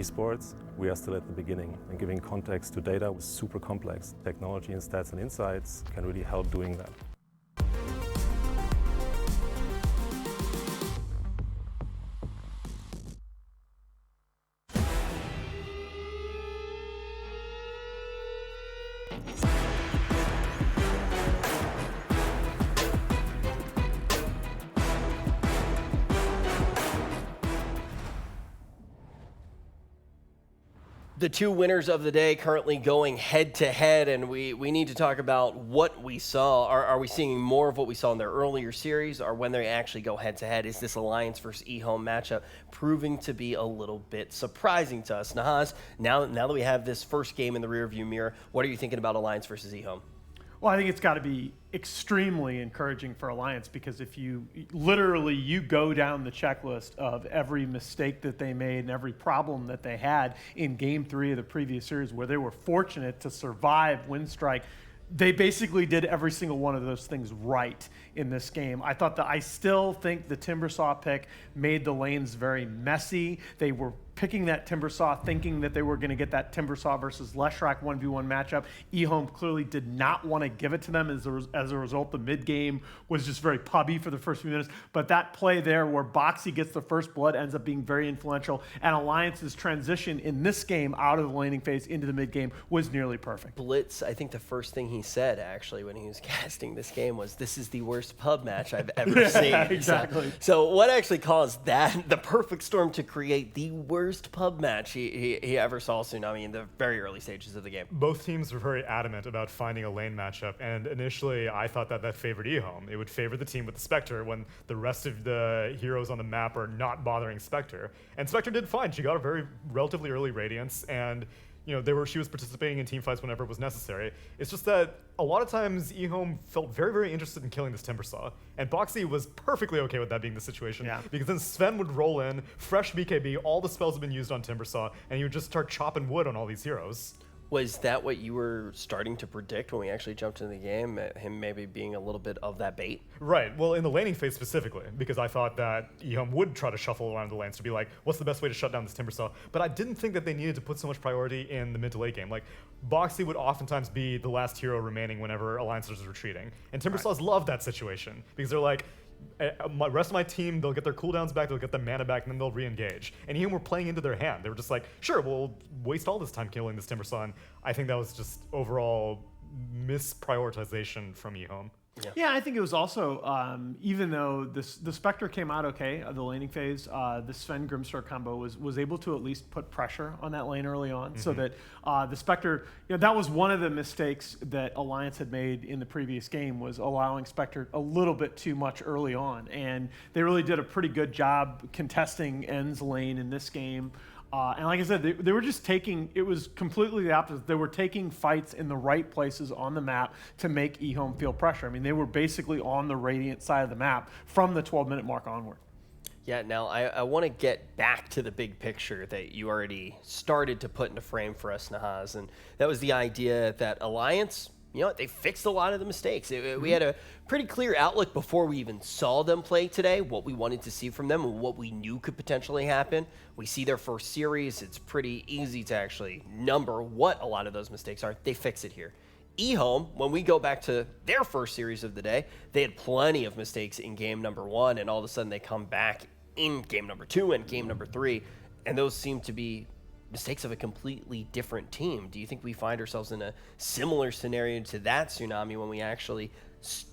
esports, we are still at the beginning, and giving context to data is super complex. Technology and stats and insights can really help doing that. The two winners of the day currently going head-to-head, and we need to talk about what we saw. Are we seeing more of what we saw in their earlier series, or when they actually go head-to-head? Is this Alliance versus EHOME matchup proving to be a little bit surprising to us? Nahaz, now that we have this first game in the rearview mirror, what are you thinking about Alliance versus EHOME? Well, I think it's got to be extremely encouraging for Alliance, because if you go down the checklist of every mistake that they made and every problem that they had in Game 3 of the previous series, where they were fortunate to survive Windstrike, they basically did every single one of those things right in this game. I still think the Timbersaw pick made the lanes very messy. They were picking that Timbersaw thinking that they were going to get that Timbersaw versus Leshrac 1v1 matchup. EHOME clearly did not want to give it to them. As a result, the mid game was just very pubby for the first few minutes. But that play there where Boxy gets the first blood ends up being very influential, and Alliance's transition in this game out of the laning phase into the mid game was nearly perfect. Blitz, I think the first thing he said actually when he was casting this game was, "This is the worst pub match I've ever seen." Exactly. So what actually caused that, the perfect storm, to create the worst pub match he ever saw Tsunami in the very early stages of the game? Both teams were very adamant about finding a lane matchup, and initially I thought that favored EHOME. It would favor the team with the Spectre when the rest of the heroes on the map are not bothering Spectre. And Spectre did fine. She got a very relatively early Radiance, and she was participating in team fights whenever it was necessary. It's just that a lot of times EHOME felt very, very interested in killing this Timbersaw, and Boxy was perfectly okay with that being the situation, because then Sven would roll in, fresh BKB, all the spells have been used on Timbersaw, and he would just start chopping wood on all these heroes. Was that what you were starting to predict when we actually jumped into the game, him maybe being a little bit of that bait? Right, well, in the laning phase specifically, because I thought that EHOME would try to shuffle around the lanes to be like, what's the best way to shut down this Timbersaw? But I didn't think that they needed to put so much priority in the mid to late game. Like, Boxy would oftentimes be the last hero remaining whenever Alliance was retreating. And Timbersaws love that situation, because they're like, the rest of my team, they'll get their cooldowns back, they'll get their mana back, and then they'll re-engage. And even were playing into their hand. They were just like, sure, we'll waste all this time killing this Timbersaw. And I think that was just overall misprioritization from EHOME. Yeah, I think it was also, even though the Spectre came out okay, the laning phase, the Sven Grimstar combo was able to at least put pressure on that lane early on, so that the Spectre, that was one of the mistakes that Alliance had made in the previous game, was allowing Spectre a little bit too much early on, and they really did a pretty good job contesting N's lane in this game. And like I said, they were just it was completely the opposite. They were taking fights in the right places on the map to make EHOME feel pressure. I mean, they were basically on the Radiant side of the map from the 12-minute mark onward. Yeah, now I want to get back to the big picture that you already started to put into frame for us, Nahaz, and that was the idea that Alliance, they fixed a lot of the mistakes. We had a pretty clear outlook before we even saw them play today, what we wanted to see from them and what we knew could potentially happen. We see their first series. It's pretty easy to actually number what a lot of those mistakes are. They fix it here. EHOME, when we go back to their first series of the day, they had plenty of mistakes in game number 1, and all of a sudden they come back in game number 2 and game number 3, and those seem to be mistakes of a completely different team. Do you think we find ourselves in a similar scenario to that Tsunami when we actually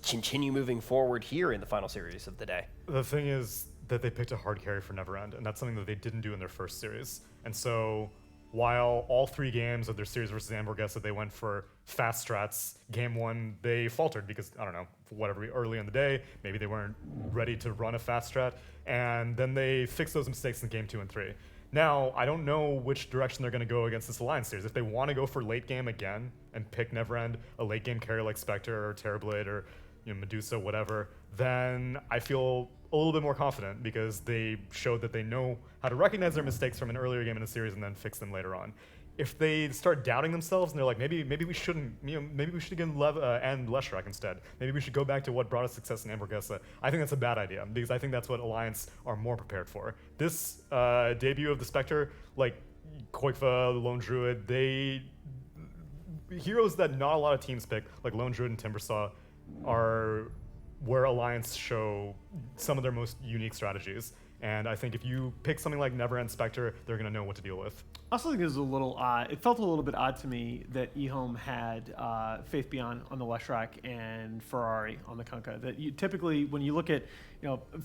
continue moving forward here in the final series of the day? The thing is that they picked a hard carry for Neverend, and that's something that they didn't do in their first series. And so while all 3 games of their series versus Hamburgessa, they went for fast strats, game 1, they faltered because, I don't know, for whatever, early in the day, maybe they weren't ready to run a fast strat, and then they fixed those mistakes in game 2 and 3. Now, I don't know which direction they're going to go against this Alliance series. If they want to go for late game again and pick Neverend, a late game carry like Spectre or Terrorblade or Medusa, whatever, then I feel a little bit more confident because they showed that they know how to recognize their mistakes from an earlier game in a series and then fix them later on. If they start doubting themselves and they're like, maybe we shouldn't, maybe we should again end Leshrac instead. Maybe we should go back to what brought us success in Hamburgessa. I think that's a bad idea because I think that's what Alliance are more prepared for. This debut of the Spectre, like, Koikva, Lone Druid, heroes that not a lot of teams pick, like Lone Druid and Timbersaw, are where Alliance show some of their most unique strategies. And I think if you pick something like Neverend Spectre, they're going to know what to deal with. I also think it was a little odd. It felt a little bit odd to me that EHOME had Faith Beyond on the Leshrac and Ferrari on the Kunkka. That you typically, when you look at,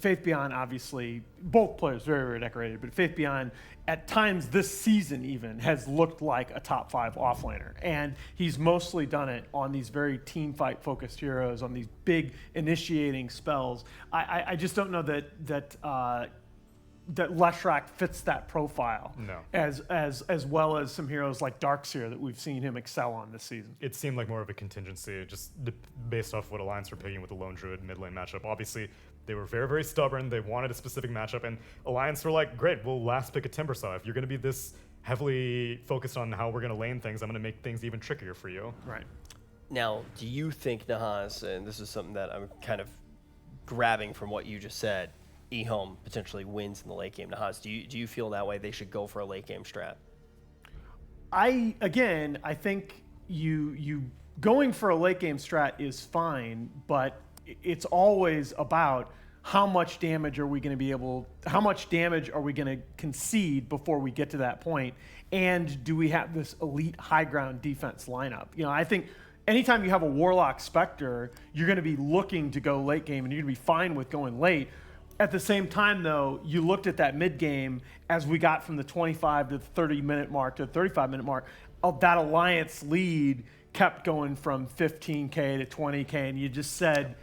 Faith Beyond, obviously, both players very, very decorated, but Faith Beyond, at times this season even, has looked like a top 5 offlaner. And he's mostly done it on these very team fight focused heroes, on these big initiating spells. I just don't know that Leshrac fits that profile as well as some heroes like Darkseer that we've seen him excel on this season. It seemed like more of a contingency, just based off what Alliance were picking with the Lone Druid mid lane matchup. Obviously, they were very, very stubborn. They wanted a specific matchup, and Alliance were like, great, we'll last pick a Timbersaw. If you're going to be this heavily focused on how we're going to lane things, I'm going to make things even trickier for you. Right. Now, do you think, Nahaz, and this is something that I'm kind of grabbing from what you just said, EHOME potentially wins in the late game? Nahaz, do you feel that way? They should go for a late game strat? I think you going for a late game strat is fine, but it's always about how much damage are we going to concede before we get to that point, and do we have this elite high ground defense lineup? I think anytime you have a Warlock Spectre, you're going to be looking to go late game, and you're going to be fine with going late. At the same time, though, you looked at that mid game as we got from the 25 to the 30-minute mark to the 35-minute mark. That Alliance lead kept going from 15K to 20K, and you just said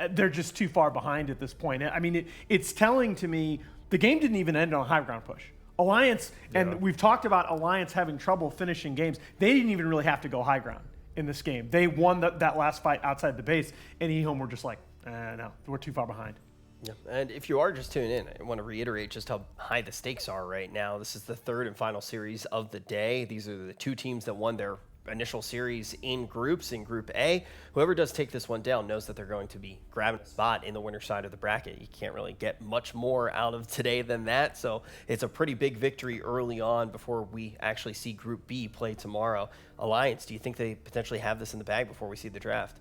they're just too far behind at this point. I mean, it's telling to me the game didn't even end on a high ground push. Alliance, and we've talked about Alliance having trouble finishing games. They didn't even really have to go high ground in this game. They won that last fight outside the base, and EHOME were just like, no, we're too far behind. Yeah. And if you are just tuning in, I want to reiterate just how high the stakes are right now. This is the third and final series of the day. These are the 2 teams that won their initial series in groups. In Group A, whoever does take this one down knows that they're going to be grabbing a spot in the winner side of the bracket. You can't really get much more out of today than that. So it's a pretty big victory early on before we actually see Group B play tomorrow. Alliance, do you think they potentially have this in the bag before we see the draft?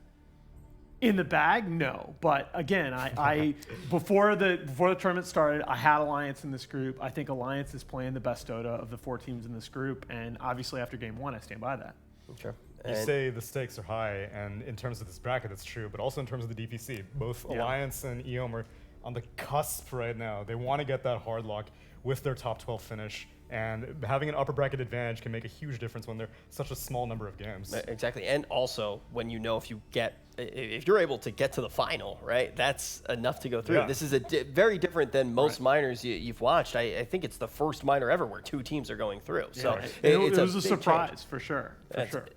In the bag, no. But again, I before the tournament started, I had Alliance in this group. I think Alliance is playing the best Dota of the 4 teams in this group, and obviously after game 1, I stand by that. Okay. You say the stakes are high, and in terms of this bracket, that's true, but also in terms of the DPC. Both Alliance and EHOME are on the cusp right now. They want to get that hard lock with their top 12 finish, and having an upper bracket advantage can make a huge difference when they're such a small number of games. Exactly, and also when if you're able to get to the final, right, that's enough to go through. Yeah. This is very different than most minors you've watched. I think it's the first minor ever where 2 teams are going through. So it was a surprise change. for sure.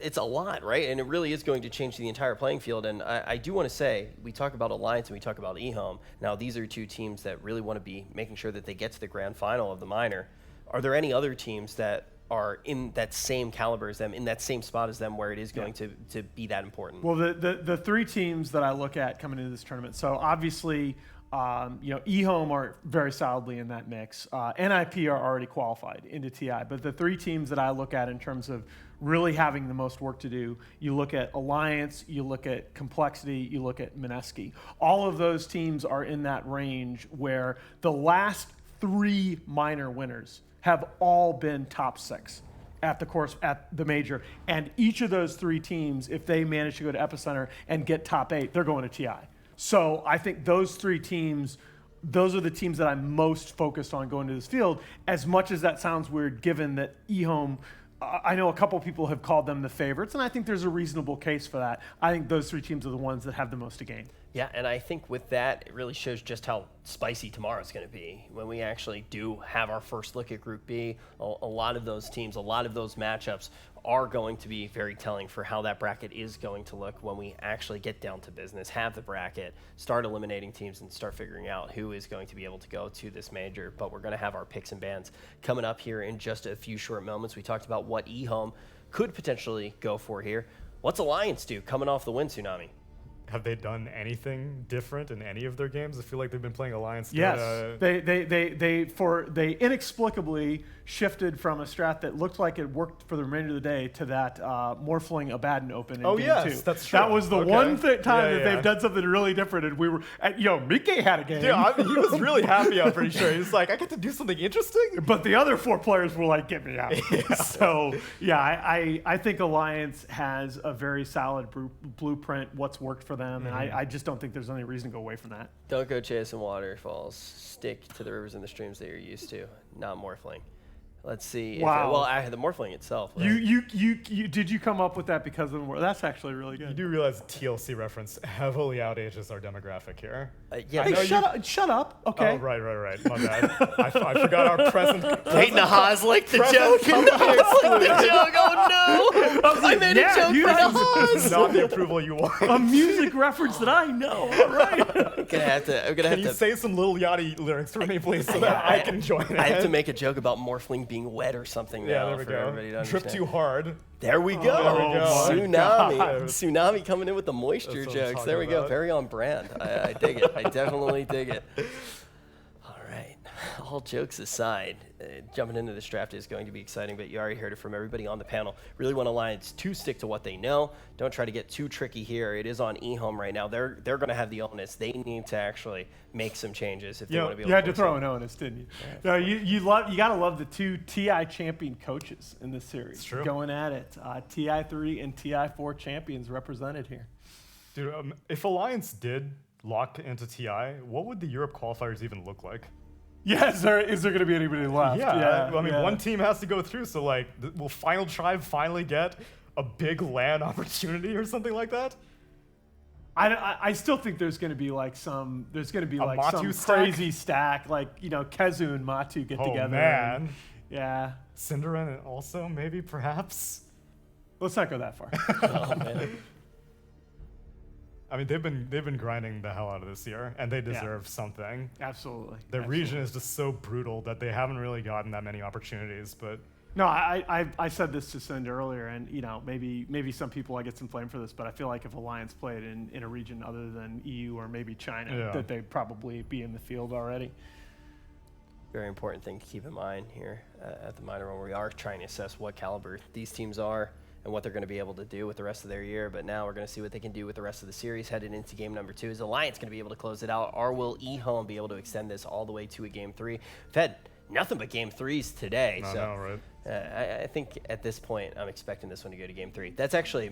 It's a lot, right? And it really is going to change the entire playing field. And I do want to say, we talk about Alliance and we talk about EHOME. Now, these are 2 teams that really want to be making sure that they get to the grand final of the minor. Are there any other teams that are in that same caliber as them, in that same spot as them, where it is going to be that important? Well, the 3 teams that I look at coming into this tournament, so obviously, EHOME are very solidly in that mix. NIP are already qualified into TI, but the 3 teams that I look at in terms of really having the most work to do, you look at Alliance, you look at Complexity, you look at Mineski. All of those teams are in that range where the last 3 minor winners have all been top 6 at the major. And each of those 3 teams, if they manage to go to Epicenter and get top 8, they're going to TI. So I think those 3 teams, those are the teams that I'm most focused on going to this field, as much as that sounds weird given that EHOME, I know a couple people have called them the favorites, and I think there's a reasonable case for that. I think those 3 teams are the ones that have the most to gain. Yeah, and I think with that, it really shows just how spicy tomorrow's going to be. When we actually do have our first look at Group B, a lot of those teams, a lot of those matchups are going to be very telling for how that bracket is going to look when we actually get down to business, have the bracket, start eliminating teams, and start figuring out who is going to be able to go to this major. But we're going to have our picks and bans coming up here in just a few short moments. We talked about what EHOME could potentially go for here. What's Alliance do coming off the win, Tsunami? have they done anything different in any of their games? I feel like they've been playing Alliance. Yes, Dota. they inexplicably shifted from a strat that looked like it worked for the remainder of the day to that Morphling Abaddon open in game 2. That's true. That was the Okay. one time Yeah, that they've done something really different, and we were, Mike had a game. Yeah, I mean, he was really happy. I'm pretty sure. He's like, I get to do something interesting. But the other 4 players were like, get me out. So, yeah, I think Alliance has a very solid blueprint, what's worked for them, and I just don't think there's any reason to go away from that. Don't go chasing waterfalls. Stick to the rivers and the streams that you're used to, not Morphling. Let's see. Wow. The Morphling itself. Right? Did you come up with that because of the That's actually really good. You do realize TLC reference heavily outages our demographic here. Yeah. Hey, shut up. Okay. Oh, right. My bad. I forgot our present. Kate Nahaz like the joke. Nahaz like the joke. Oh no! I made a joke for Nahaz. This is not the approval you want. A music reference that I know. All right. I'm gonna have to. Can you say some Lil Yachty lyrics for me, please, so that I can join it? I have to make a joke about Morphling being wet or something. Yeah, now there we for go. everybody to Trip understand. too hard. There we go. There we go. Tsunami. God. Tsunami coming in with the moisture That's what I'm jokes. talking There we go. about. Very on brand. I dig it. I definitely dig it. All right. All jokes aside, jumping into this draft is going to be exciting, but you already heard it from everybody on the panel. Really want Alliance to stick to what they know. Don't try to get too tricky here. It is on EHOME right now. They're going to have the onus. They need to actually make some changes if they want to be able You had to force throw it. an onus, didn't you? No, you gotta love the 2 TI champion coaches in this series. It's true. Going at it. TI3 and TI4 champions represented here. Dude, if Alliance did lock into TI, what would the Europe qualifiers even look like? Yeah, is there going to be anybody left? Yeah, I mean, one team has to go through, so like, will Final Tribe finally get a big LAN opportunity or something like that? I still think there's going to be like some Matu some stack? crazy stack, like Kezu and Matu get together. Oh man, Yeah. Cinderin also maybe perhaps. Let's not go that far. Oh, man. I mean, they've been grinding the hell out of this year, and they deserve something. Absolutely. Their region is just so brutal that they haven't really gotten that many opportunities. But No, I said this to Cindy earlier, and maybe some people I get some flame for this, but I feel like if Alliance played in a region other than EU or maybe China, that they'd probably be in the field already. Very important thing to keep in mind here at the minor when we are trying to assess what caliber these teams are and what they're going to be able to do with the rest of their year. But now we're going to see what they can do with the rest of the series headed into game number 2. Is Alliance going to be able to close it out, or will EHOME be able to extend this all the way to a game 3? We've had nothing but game 3s today. I know, right? I think at this point I'm expecting this one to go to game 3. That's actually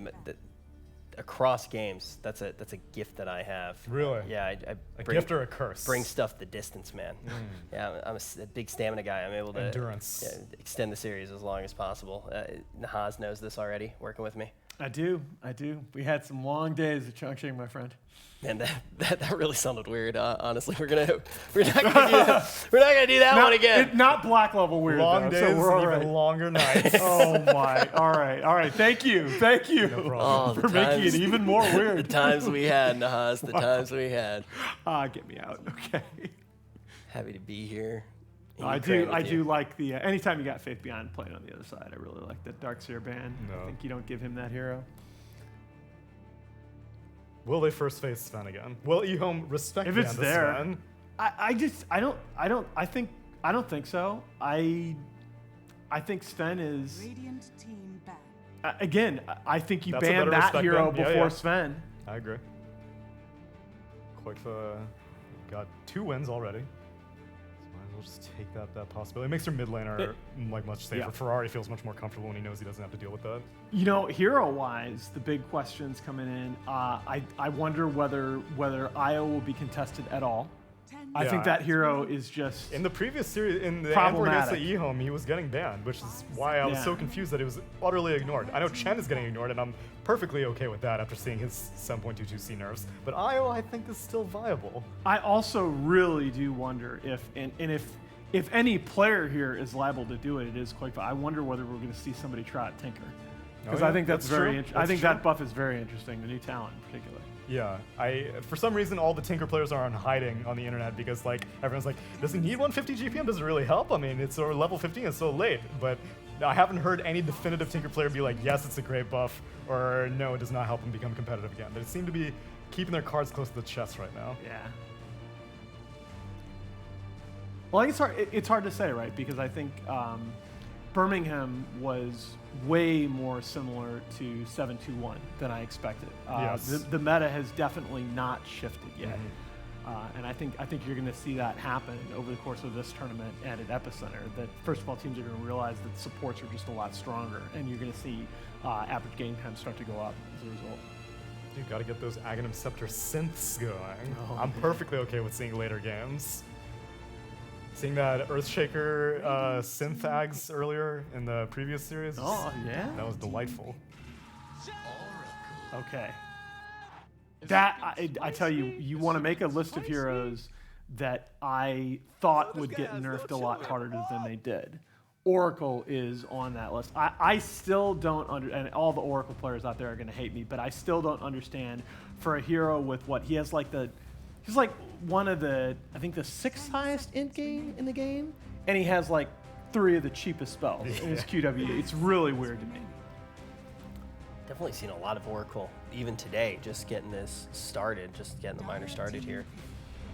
across games. That's a gift that I have. Really? Yeah, A gift or a curse? Bring stuff the distance, man. Yeah, I'm a big stamina guy. I'm able to Endurance. extend the series as long as possible. Nahaz knows this already, working with me. I do. We had some long days of chunking, my friend. And that really sounded weird. Honestly, we're not gonna do that. We're not gonna do that one again. Not black level weird. Long though, days, so we're all and right. even longer nights. Oh my! All right. Thank you Oh, the for making it times- even more The weird. times we had, Nahaz. The times we had. Get me out. Okay. Happy to be here. in I Ukraine do. with I you. do like the anytime you got Faith Beyond playing on the other side. I really like that Darkseer ban. No. I think you don't give him that hero. Will they first face Sven again? Will EHOME respect If it's the there. Sven? I don't think so. I think Sven is Radiant team back. again. I think you That's a ban better that respect hero ban. Yeah, before yeah. Sven. I agree. Quakefa got 2 wins already. So might as well just take that possibility. It makes your mid laner like much safer. Yeah. Ferrari feels much more comfortable when he knows he doesn't have to deal with that. Hero-wise, the big questions coming in. I wonder whether Io will be contested at all. I think Yeah. that hero is just In the previous series, in the Amber against the Problematic. EHOME, he was getting banned, which is why I was Yeah. so confused that it was utterly ignored. I know Chen is getting ignored, and I'm perfectly okay with that after seeing his 7.22C nerfs. But Io, I think, is still viable. I also really do wonder if any player here is liable to do it, it is Quakefa. I wonder whether we're going to see somebody try out Tinker. Because Oh, I yeah, think that's that's very true. interesting. I That's think true. that buff is very interesting, the new talent in particular. Yeah, for some reason, all the Tinker players are on hiding on the internet because, like, everyone's like, does he need 150 GPM? Does it really help? I mean, it's level 15, it's so late. But I haven't heard any definitive Tinker player be like, yes, it's a great buff, or no, it does not help him become competitive again. They seem to be keeping their cards close to the chest right now. Yeah. Well, I think it's hard to say, right? Because I think Birmingham was way more similar to 7-2-1 than I expected. Yes. The meta has definitely not shifted yet. And I think you're going to see that happen over the course of this tournament and at Epicenter. That first of all, teams are going to realize that supports are just a lot stronger, and you're going to see average game time start to go up as a result. You got to get those Aghanim Scepter synths going. Oh, I'm perfectly okay with seeing later games. Seeing that Earthshaker synth ags earlier in the previous series. Oh yeah. That was delightful. Okay. That I tell you, you want to make a list of heroes that I thought would get nerfed a lot harder than they did. Oracle is on that list. I still don't and all the Oracle players out there are going to hate me, but I still don't understand for a hero with what he has, like he's like one of the, I think the 6th highest int game in the game, and he has like 3 of the cheapest spells in his QWE. It's really weird to me. Definitely seen a lot of Oracle, even today, just getting this started, just getting the miner started here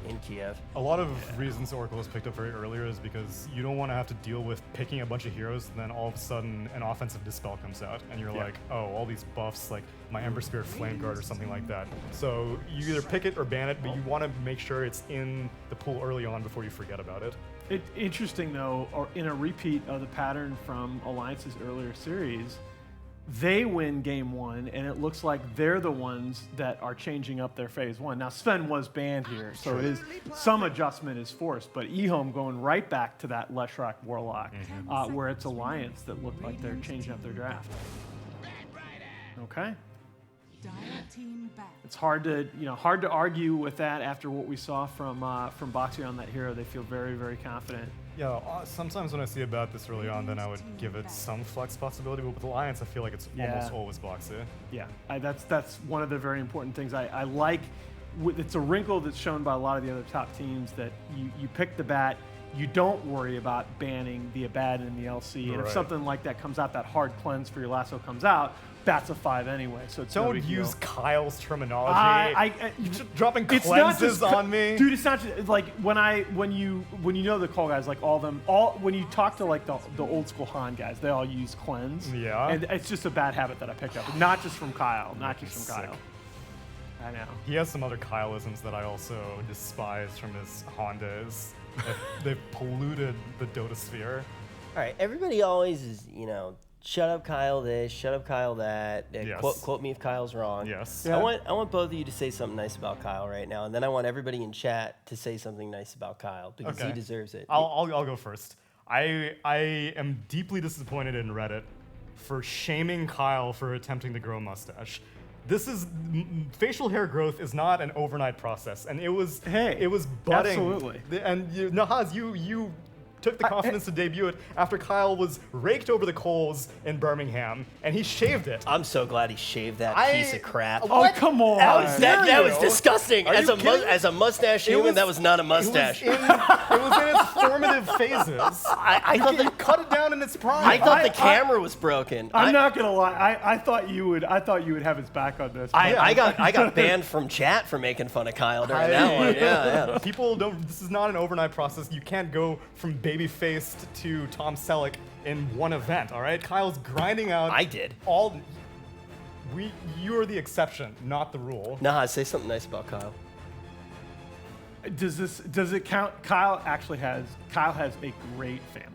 in Kiev. A lot of reasons Oracle was picked up very earlier is because you don't want to have to deal with picking a bunch of heroes and then all of a sudden an offensive Dispel comes out and you're like, oh, all these buffs, like my Ember Spirit Flame Guard or something like that. So you either pick it or ban it, but you want to make sure it's in the pool early on before you forget about it. Interesting though, or in a repeat of the pattern from Alliance's earlier series, they win game 1, and it looks like they're the ones that are changing up their phase 1. Now, Sven was banned here, so it is some adjustment is forced, but EHOME going right back to that Leshrac Warlock, where it's Alliance that look like they're changing up their draft. Okay. It's hard to argue with that after what we saw from Boxy on that hero. They feel very, very confident. Yeah, sometimes when I see a bat this early on, then I would give it some flex possibility, but with Alliance, I feel like it's almost always Boxy. Yeah, that's one of the very important things. I like, it's a wrinkle that's shown by a lot of the other top teams that you pick the bat, you don't worry about banning the Abaddon and the LC, and if something like that comes out, that hard cleanse for your lasso comes out, bat's a 5 anyway, so it's Don't use Kyle's terminology. You're just dropping cleanses on me, dude. It's not just, like when you know the call guys, like when you talk to like the old school Han guys, they all use cleanse. Yeah, and it's just a bad habit that I picked up, not just from Kyle, Kyle. I know. He has some other Kyleisms that I also despise from his Hondas. They've polluted the Dota sphere. All right, everybody always is, shut up Kyle this, shut up Kyle that. Yes. Quote me if Kyle's wrong. Yes. Yeah. I want both of you to say something nice about Kyle right now, and then I want everybody in chat to say something nice about Kyle because he deserves it. I'll go first. I am deeply disappointed in Reddit for shaming Kyle for attempting to grow a mustache. Facial hair growth is not an overnight process, and it was budding. Absolutely. And Nahaz, you took the confidence to debut it after Kyle was raked over the coals in Birmingham, and he shaved it. I'm so glad he shaved that piece of crap. Oh, come on. That was disgusting. As a mustache human, that was not a mustache. It was in its formative phases. I thought you cut it down in its prime. I thought the camera was broken. I'm not gonna lie. I thought you would have his back on this. I got banned from chat for making fun of Kyle during that one. Yeah. People don't. This is not an overnight process. You can't go from baby-faced to Tom Selleck in one event. All right, Kyle's grinding out. I did. You are the exception, not the rule. Nah, say something nice about Kyle. Does it count? Kyle has a great family.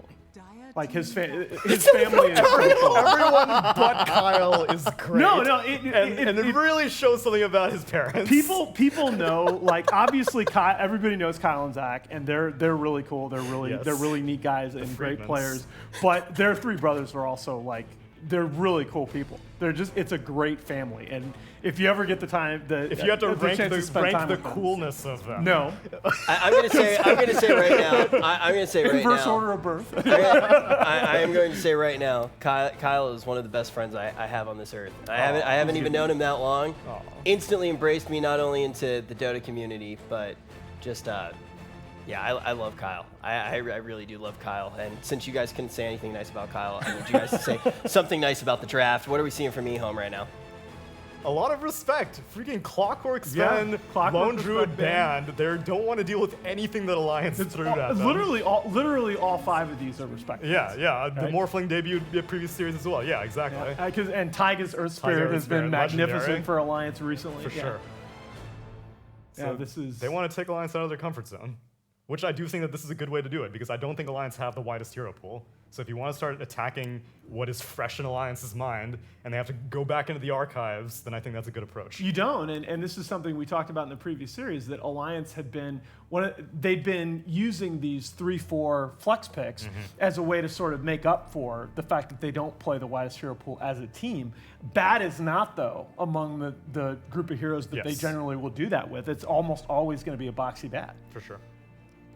Like his family is great. Everyone but Kyle is great. No, it really shows something about his parents. People know, like obviously everybody knows Kyle and Zach, and they're really cool. They're really neat guys and great players. But their 3 brothers are also like, they're really cool people. It's a great family. And if you ever get the time, if you have to rank the coolness of them, no. I'm gonna say right now. Inverse order of birth. I am going to say right now, Kyle is one of the best friends I have on this earth. I haven't even known him that long. Instantly embraced me not only into the Dota community, but just I love Kyle. I really do love Kyle. And since you guys couldn't say anything nice about Kyle, I need you guys to say something nice about the draft. What are we seeing from EHOME right now? a lot of respect. Freaking Clockwork Yeah, Sven, Clockwork Lone Druid respect band. They don't want to deal with anything that Alliance threw at them. Literally all 5 of these are respected. Yeah. The Right. Morphling debuted the previous series as well. Yeah, exactly. And Taiga's Earth Spirit Earth has been Spirit, magnificent legendary. for Alliance recently. For sure. Yeah, So this is. They want to take Alliance out of their comfort zone, which I do think that this is a good way to do it because I don't think Alliance have the widest hero pool. So if you want to start attacking what is fresh in Alliance's mind and they have to go back into the archives, then I think that's a good approach. You don't, and this is something we talked about in the previous series, that Alliance had been, they'd been using these 3-4 flex picks as a way to sort of make up for the fact that they don't play the widest hero pool as a team. Bad is not, though, among the group of heroes that they generally will do that with. It's almost always going to be a boxy bat. For sure.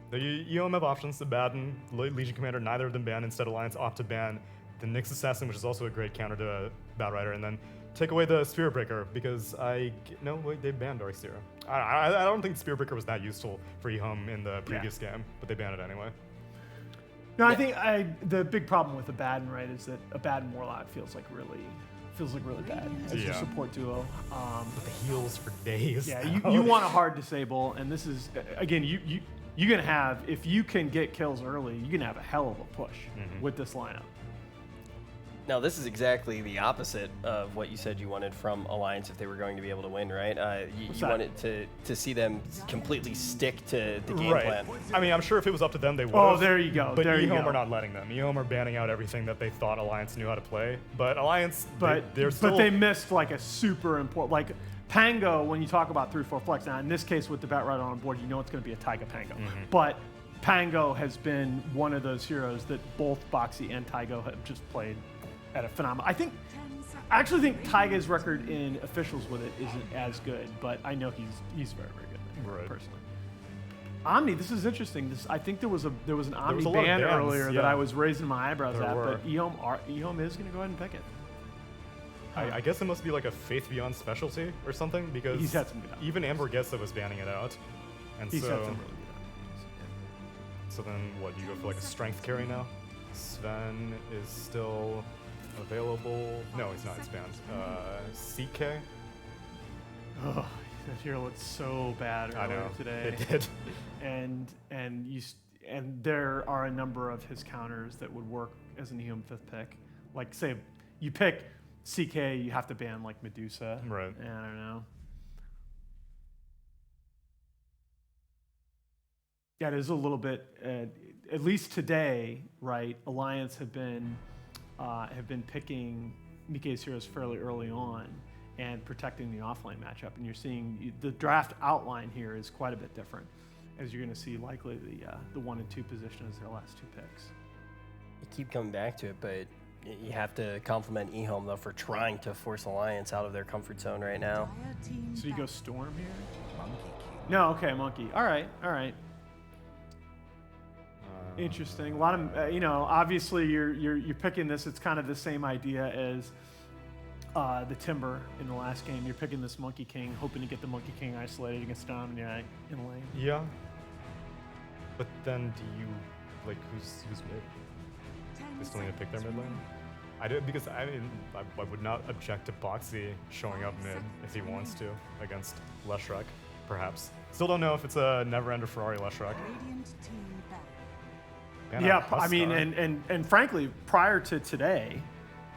The EHOME have options to ban Legion Commander, neither of them ban. Instead, Alliance opt to ban the Nyx Assassin, which is also a great counter to Batrider, and then take away the Spirit Breaker because they banned Darkseer. I don't think Spirit Breaker was that useful for EHOME in the previous game, but they banned it anyway. No, I think the big problem with Abaddon, right, is that Abaddon Warlock feels like really bad as your support duo. With the heals for days. Yeah, you want a hard disable, and this is again you're gonna have, if you can get kills early, you're gonna have a hell of a push with this lineup. Now, this is exactly the opposite of what you said you wanted from Alliance if they were going to be able to win, right? You wanted to see them completely stick to the game plan. I mean, I'm sure if it was up to them, they would. Oh, there you go. But there you EHOME go. are not letting them. EHOME are banning out everything that they thought Alliance knew how to play. But Alliance, they're still. But they missed like a super important, like Pango, when you talk about 3-4 flex. Now, in this case, with the Batrider on board, you know it's going to be a Taiga Pango. But Pango has been one of those heroes that both Boxy and Taiga have just played at a phenomenal. I actually think Taiga's record in officials with it isn't as good, but I know he's very, very good personally. Omni, this is interesting. I think there was an Omni ban earlier that I was raising my eyebrows at, but EHOME is going to go ahead and pick it. I guess it must be like a Faith Beyond specialty or something because he's had some good even Ambergessa was banning it out, and he's had some really good so then what? You go for like a strength carry now? Sven is still available. No, he's not. It's banned. CK. Oh, that hero looked so bad earlier today. It did. And there are a number of his counters that would work as an EHOME 5th pick. Like, say you pick CK, you have to ban like Medusa. Right. I don't know. Yeah, it is a little bit. At least today, right? Alliance have been picking Mike's heroes fairly early on and protecting the offlane matchup. And you're seeing the draft outline here is quite a bit different, as you're going to see likely the 1 and 2 position as their last 2 picks. You keep coming back to it, but you have to compliment EHOME, though, for trying to force Alliance out of their comfort zone right now. So you go Storm here? No, okay, Monkey. All right. Interesting. A lot of, obviously you're picking this. It's kind of the same idea as the Timber in the last game. You're picking this Monkey King, hoping to get the Monkey King isolated against Dominate in lane. Yeah. But then do you, like, who's mid? They still need to pick their mid lane? I would not object to Boxy showing up mid if he wants to against Leshrac, perhaps. Still don't know if it's a Neverender Ferrari Leshrac. Yeah, I mean, and frankly, prior to today,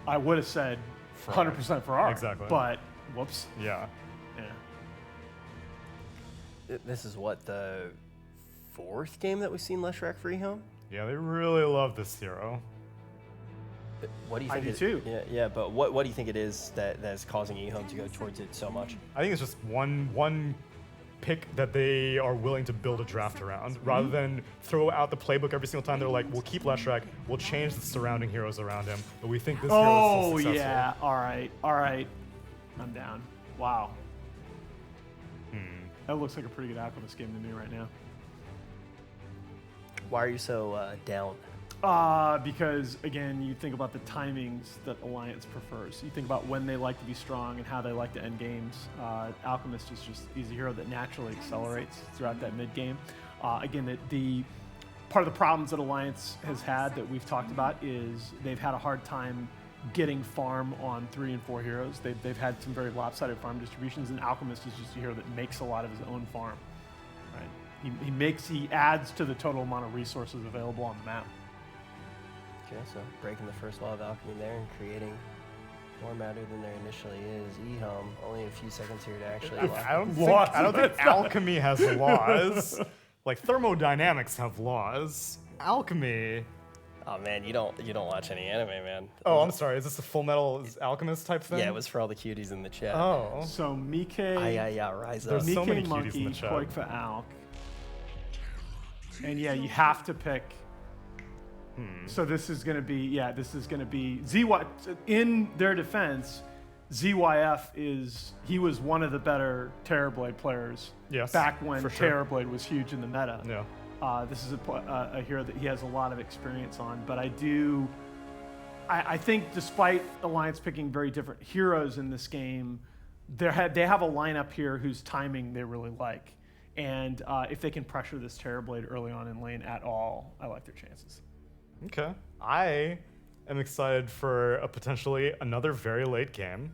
I would have said 100% Ferrari. Exactly. But whoops. Yeah. This is what, the 4th game that we've seen Leshrac for EHOME? Yeah, they really love this hero. What do you think? I do too. Yeah, but what do you think it is that's causing EHOME to go towards it so much? I think it's just one pick that they are willing to build a draft around, rather than throw out the playbook every single time. They're like, we'll keep Leshrac, we'll change the surrounding heroes around him, but we think this hero is so successful. Yeah, all right. I'm down. Wow. That looks like a pretty good Alchemist game to me right now. Why are you so down? Because, again, you think about the timings that Alliance prefers. You think about when they like to be strong and how they like to end games. Alchemist he's a hero that naturally accelerates throughout that mid game. Again, the part of the problems that Alliance has had that we've talked about is they've had a hard time getting farm on 3 and 4 heroes. They've had some very lopsided farm distributions, and Alchemist is just a hero that makes a lot of his own farm. Right? He adds to the total amount of resources available on the map. Okay, so breaking the first wall of alchemy there and creating more matter than there initially is. EHOME, only a few seconds here to actually lock. I don't think alchemy has laws. Like thermodynamics have laws. Alchemy. Oh man, you don't watch any anime, man. Oh, I'm sorry. Is this a Full Metal Alchemist type thing? Yeah, it was for all the cuties in the chat. Oh. So Mike, yeah, rise up. There's so many Mike, cuties in Monkey, the chat. Koik for Alk. And yeah, you have to pick. So this is going to be, ZY. In their defense, ZYF he was one of the better Terrorblade players. Yes, back when for sure. Terrorblade was huge in the meta. Yeah. This is a hero that he has a lot of experience on. But I think despite Alliance picking very different heroes in this game, they have a lineup here whose timing they really like. And if they can pressure this Terrorblade early on in lane at all, I like their chances. Okay. I am excited for a potentially another very late game,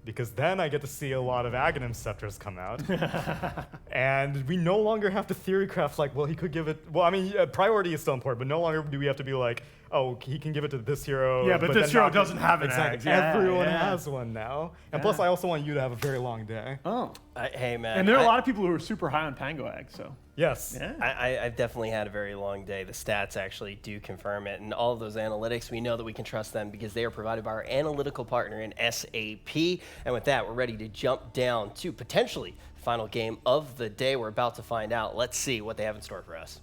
because then I get to see a lot of Aghanim Scepters come out. And we no longer have to theorycraft like, well, he could give it... Well, I mean, priority is still important, but no longer do we have to be like, oh, he can give it to this hero. Yeah, but this hero doesn't have an exactly. Ags. Everyone has one now. And plus, I also want you to have a very long day. Oh. Hey, man. And there are a lot of people who are super high on Pango Egg, so... Yes. Yeah. I've definitely had a very long day. The stats actually do confirm it. And all of those analytics, we know that we can trust them because they are provided by our analytical partner in SAP. And with that, we're ready to jump down to potentially the final game of the day. We're about to find out. Let's see what they have in store for us.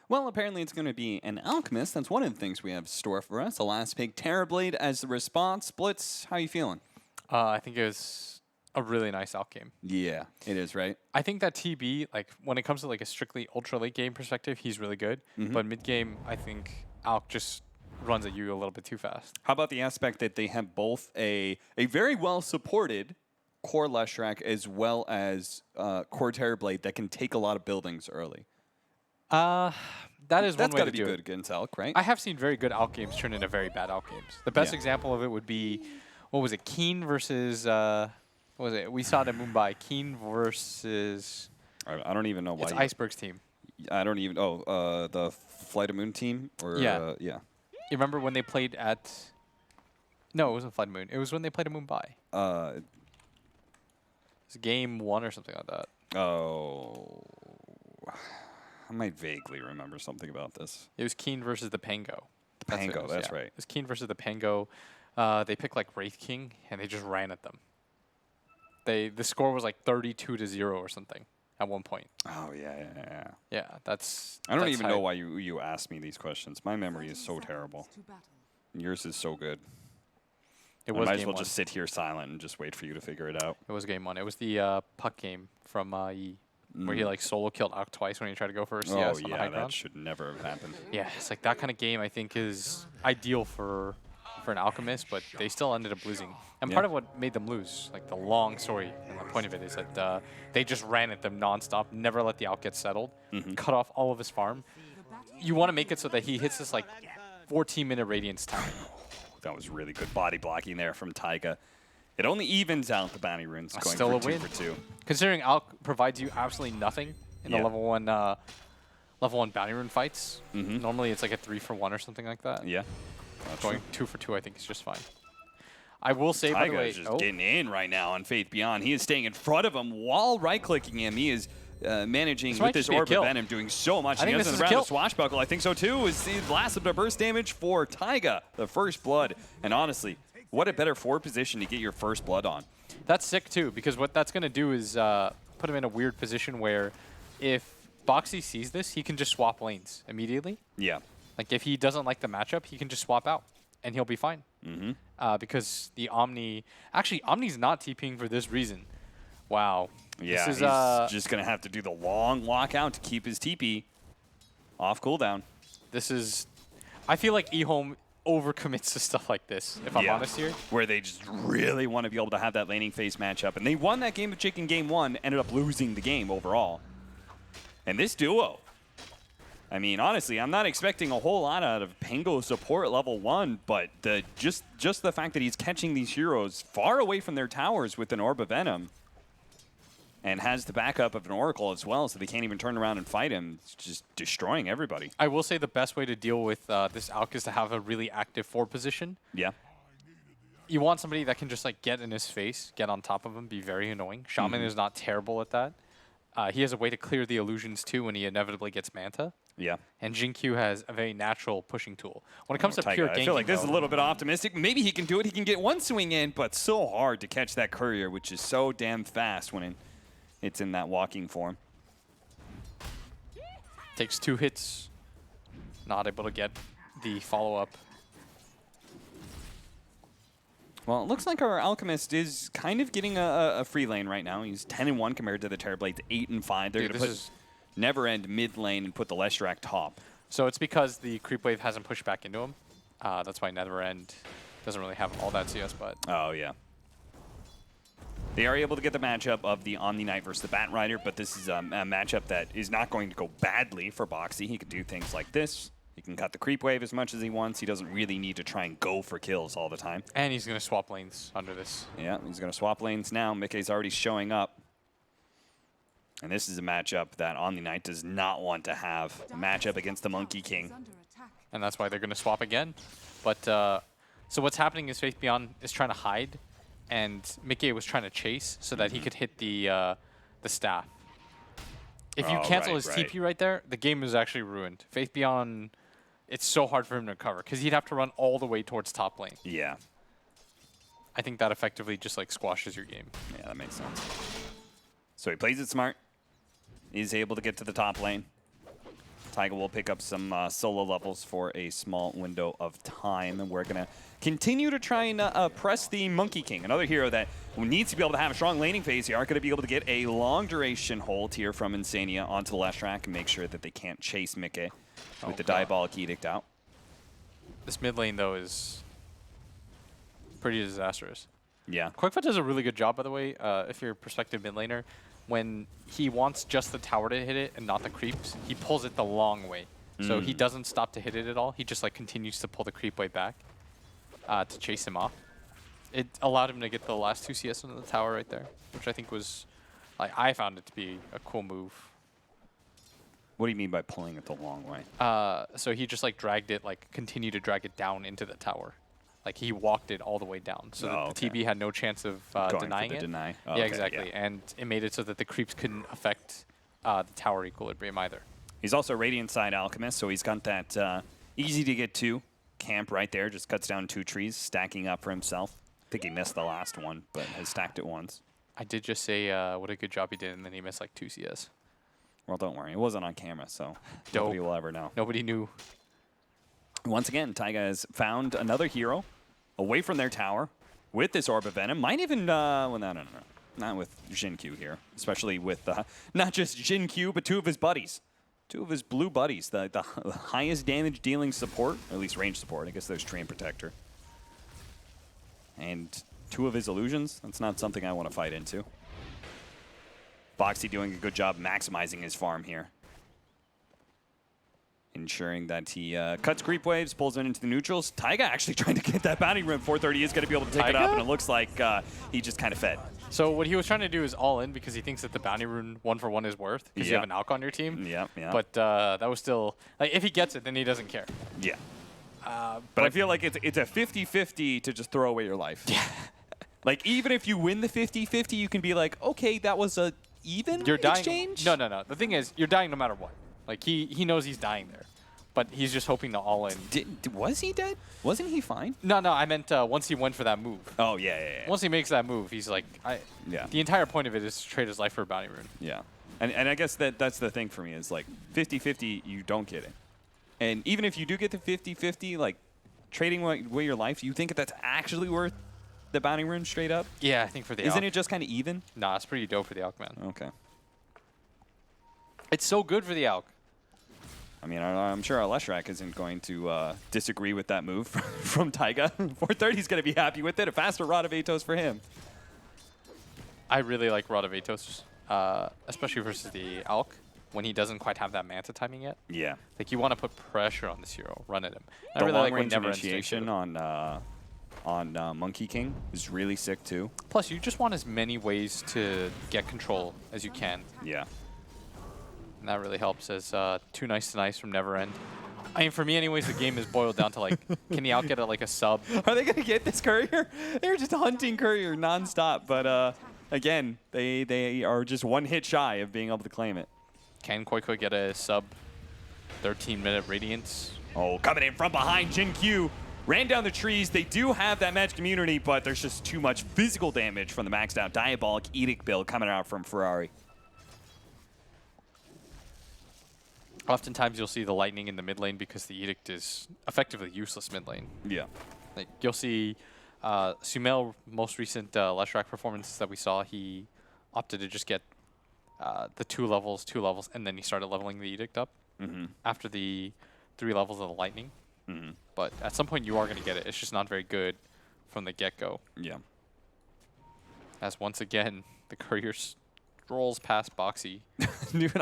Well, apparently it's going to be an Alchemist. That's one of the things we have in store for us. A last pick, Terrorblade as the response. Blitz, how you feeling? I think it was a really nice out game. Yeah, it is, right? I think that TB, like when it comes to like a strictly ultra late game perspective, he's really good. But mid game, I think Alk just runs at you a little bit too fast. How about the aspect that they have both a very well supported core Leshrac as well as core Terrorblade that can take a lot of buildings early? That is one That's way got to to be do good it. against Alk, right? I have seen very good out games turn into very bad out games. The best example of it would be, what was it, Keen versus, what was it? We saw it in Mumbai. Keen versus... I don't even know why. It's Iceberg's team. I don't even... Oh, the Flight of Moon team? Or, Yeah. Yeah. You remember when they played at... No, it wasn't Flight of Moon. It was when they played in Mumbai. It was game 1 or something like that. Oh... I might vaguely remember something about this. It was Keen versus the Pango. The Pango, that's right. It was Keen versus the Pango. They picked like Wraith King, and they just ran at them. The score was like 32-0 or something at one point. Oh, yeah. Yeah, that's... I don't that's even hype. know why you asked me these questions. My memory is so terrible. Yours is so good. It I was might game as well 1. just sit here silent and just wait for you to figure it out. It was game 1. It was the puck game from E, where he like solo killed Alk twice when he tried to go for a CS Oh, on the high yeah, that ground. should never have happened. Yeah, it's like that kind of game I think is ideal for an Alchemist, but they still ended up losing. And part of what made them lose, like the long story and the point of it, is that they just ran at them nonstop, never let the Alk get settled, cut off all of his farm. You want to make it so that he hits this like 14-minute radiance time. That was really good body blocking there from Taiga. It only evens out the bounty runes going Still for a win. 2 for 2. Considering Alk provides you absolutely nothing in the level 1 bounty rune fights, normally it's like a 3 for 1 or something like that. Yeah. That's Going 2 for 2, I think, is just fine. I will say, by the Taiga way, is just getting in right now on Faith Beyond. He is staying in front of him while right-clicking him. He is managing This with might this just be a Orb of kill. Venom, doing so much. I think He this has is the a round kill. of Swashbuckle. I think so too. Is the last of the burst damage for Taiga, the first blood. And honestly, what a better forward position to get your first blood on. That's sick, too, because what that's going to do is put him in a weird position where if Boxy sees this, he can just swap lanes immediately. Yeah. Like, if he doesn't like the matchup, he can just swap out, and he'll be fine. Because the Omni... Actually, Omni's not TPing for this reason. Wow. Yeah, this is, he's just going to have to do the long lockout to keep his TP off cooldown. This is... I feel like EHOME overcommits to stuff like this, if I'm honest here. Where they just really want to be able to have that laning phase matchup. And they won that game of Chicken game 1, ended up losing the game overall. And this duo, I mean, honestly, I'm not expecting a whole lot out of Pango support level 1, but just the fact that he's catching these heroes far away from their towers with an Orb of Venom and has the backup of an Oracle as well, so they can't even turn around and fight him. It's just destroying everybody. I will say the best way to deal with this Alk is to have a really active forward position. Yeah. You want somebody that can just like get in his face, get on top of him, be very annoying. Shaman is not terrible at that. He has a way to clear the illusions too when he inevitably gets Manta. Yeah. And Jin-Q has a very natural pushing tool. When it comes to pure ganking, I feel like this is a little bit optimistic. Maybe he can do it. He can get one swing in, but so hard to catch that courier, which is so damn fast when it's in that walking form. Takes 2 hits. Not able to get the follow-up. Well, it looks like our Alchemist is kind of getting a free lane right now. He's 10-1 compared to the Terrorblades 8-5. They're going to put Neverend mid lane and put the Leshrac top. So it's because the creep wave hasn't pushed back into him. That's why Neverend doesn't really have all that CS, but... Oh, yeah. They are able to get the matchup of the Omni Knight versus the Bat Rider, but this is a matchup that is not going to go badly for Boxy. He can do things like this. He can cut the creep wave as much as he wants. He doesn't really need to try and go for kills all the time. And he's going to swap lanes under this. Yeah, he's going to swap lanes now. Mickey's already showing up. And this is a matchup that Omni Knight does not want to have. A matchup against the Monkey King. And that's why they're going to swap again. But so what's happening is Faith Beyond is trying to hide, and Mickey was trying to chase so that he could hit the staff. If you cancel his TP right there, the game is actually ruined. Faith Beyond, it's so hard for him to recover because he'd have to run all the way towards top lane. Yeah. I think that effectively just like squashes your game. Yeah, that makes sense. So he plays it smart. He's able to get to the top lane. Taiga will pick up some solo levels for a small window of time, and we're going to continue to try and press the Monkey King, another hero that needs to be able to have a strong laning phase. You are going to be able to get a long duration hold here from Insania onto Leshrac and make sure that they can't chase Mickey with the Diabolic Edict out. This mid lane, though, is pretty disastrous. Yeah. Quickfoot does a really good job, by the way, if you're a prospective mid laner. When he wants just the tower to hit it and not the creeps, he pulls it the long way. So he doesn't stop to hit it at all. He just like continues to pull the creep way back to chase him off. It allowed him to get the last 2 CS into the tower right there, which I think was, like, I found it to be a cool move. What do you mean by pulling it the long way? So he just like dragged it, like continued to drag it down into the tower. Like he walked it all the way down, so that the TB had no chance of denying it. Deny. Oh, yeah, okay, exactly. Yeah. And it made it so that the creeps couldn't affect the tower equilibrium either. He's also Radiant side Alchemist, so he's got that easy to get to camp right there. Just cuts down 2 trees, stacking up for himself. I think he missed the last one, but has stacked it once. I did just say what a good job he did, and then he missed like 2 CS. Well, don't worry. It wasn't on camera, so nobody will ever know. Nobody knew. Once again, Taiga has found another hero away from their tower with this Orb of Venom. Might even, well, no. Not with Jin-Q here. Especially with not just Jin-Q, but 2 of his buddies. 2 of his blue buddies. The highest damage dealing support, or at least range support. I guess there's Tree and Protector. And 2 of his illusions. That's not something I want to fight into. Boxy doing a good job maximizing his farm here. Ensuring that he cuts creep waves, pulls it into the neutrals. Taiga actually trying to get that bounty rune. 430 is going to be able to take it up, and it looks like he just kind of fed. So what he was trying to do is all in because he thinks that the bounty rune 1-for-1 is worth because you have an Alk on your team. Yeah. But that was still, like, if he gets it, then he doesn't care. Yeah. But I feel like it's a 50-50 to just throw away your life. Yeah. Like, even if you win the 50-50, you can be like, okay, that was a even exchange? No. The thing is, you're dying no matter what. Like, he knows he's dying there. But he's just hoping to all in. Was he dead? Wasn't he fine? No, I meant once he went for that move. Oh, yeah. Once he makes that move, he's like, the entire point of it is to trade his life for a bounty rune. Yeah. And I guess that's the thing for me is, like, 50-50, you don't get it. And even if you do get the 50-50, like, trading away your life, do you think that's actually worth the bounty rune straight up? Yeah, I think for the Isn't Alk. it just kind of even? Nah, it's pretty dope for the Alk, man. Okay. It's so good for the Alk. I mean, I'm sure our Leshrac isn't going to disagree with that move from Taiga. 430 is going to be happy with it. A faster Rod of Atos for him. I really like Rod of Atos, especially versus the Alk. when he doesn't quite have that Manta timing yet. Yeah. Like, you want to put pressure on this hero, run at him. The really like when long-range Never initiation on Monkey King is really sick too. Plus, you just want as many ways to get control as you can. Yeah. And that really helps as 2 nice to nice from Never End. I mean, for me anyways, the game is boiled down to, like, can he outget like a sub? Are they going to get this courier? They're just hunting courier nonstop. But again, they are just 1 hit shy of being able to claim it. Can Koiko get a sub 13-minute Radiance? Oh, coming in from behind, Jin Q ran down the trees. They do have that magic immunity, but there's just too much physical damage from the maxed out Diabolic Edict build coming out from Ferrari. Oftentimes you'll see the Lightning in the mid lane because the Edict is effectively useless mid lane. Yeah. Like, you'll see Sumail, most recent Leshrac performance that we saw, he opted to just get the 2 levels, and then he started leveling the Edict up after the 3 levels of the Lightning. But at some point you are going to get it. It's just not very good from the get-go. Yeah. As once again, the courier strolls past Boxy. Dude,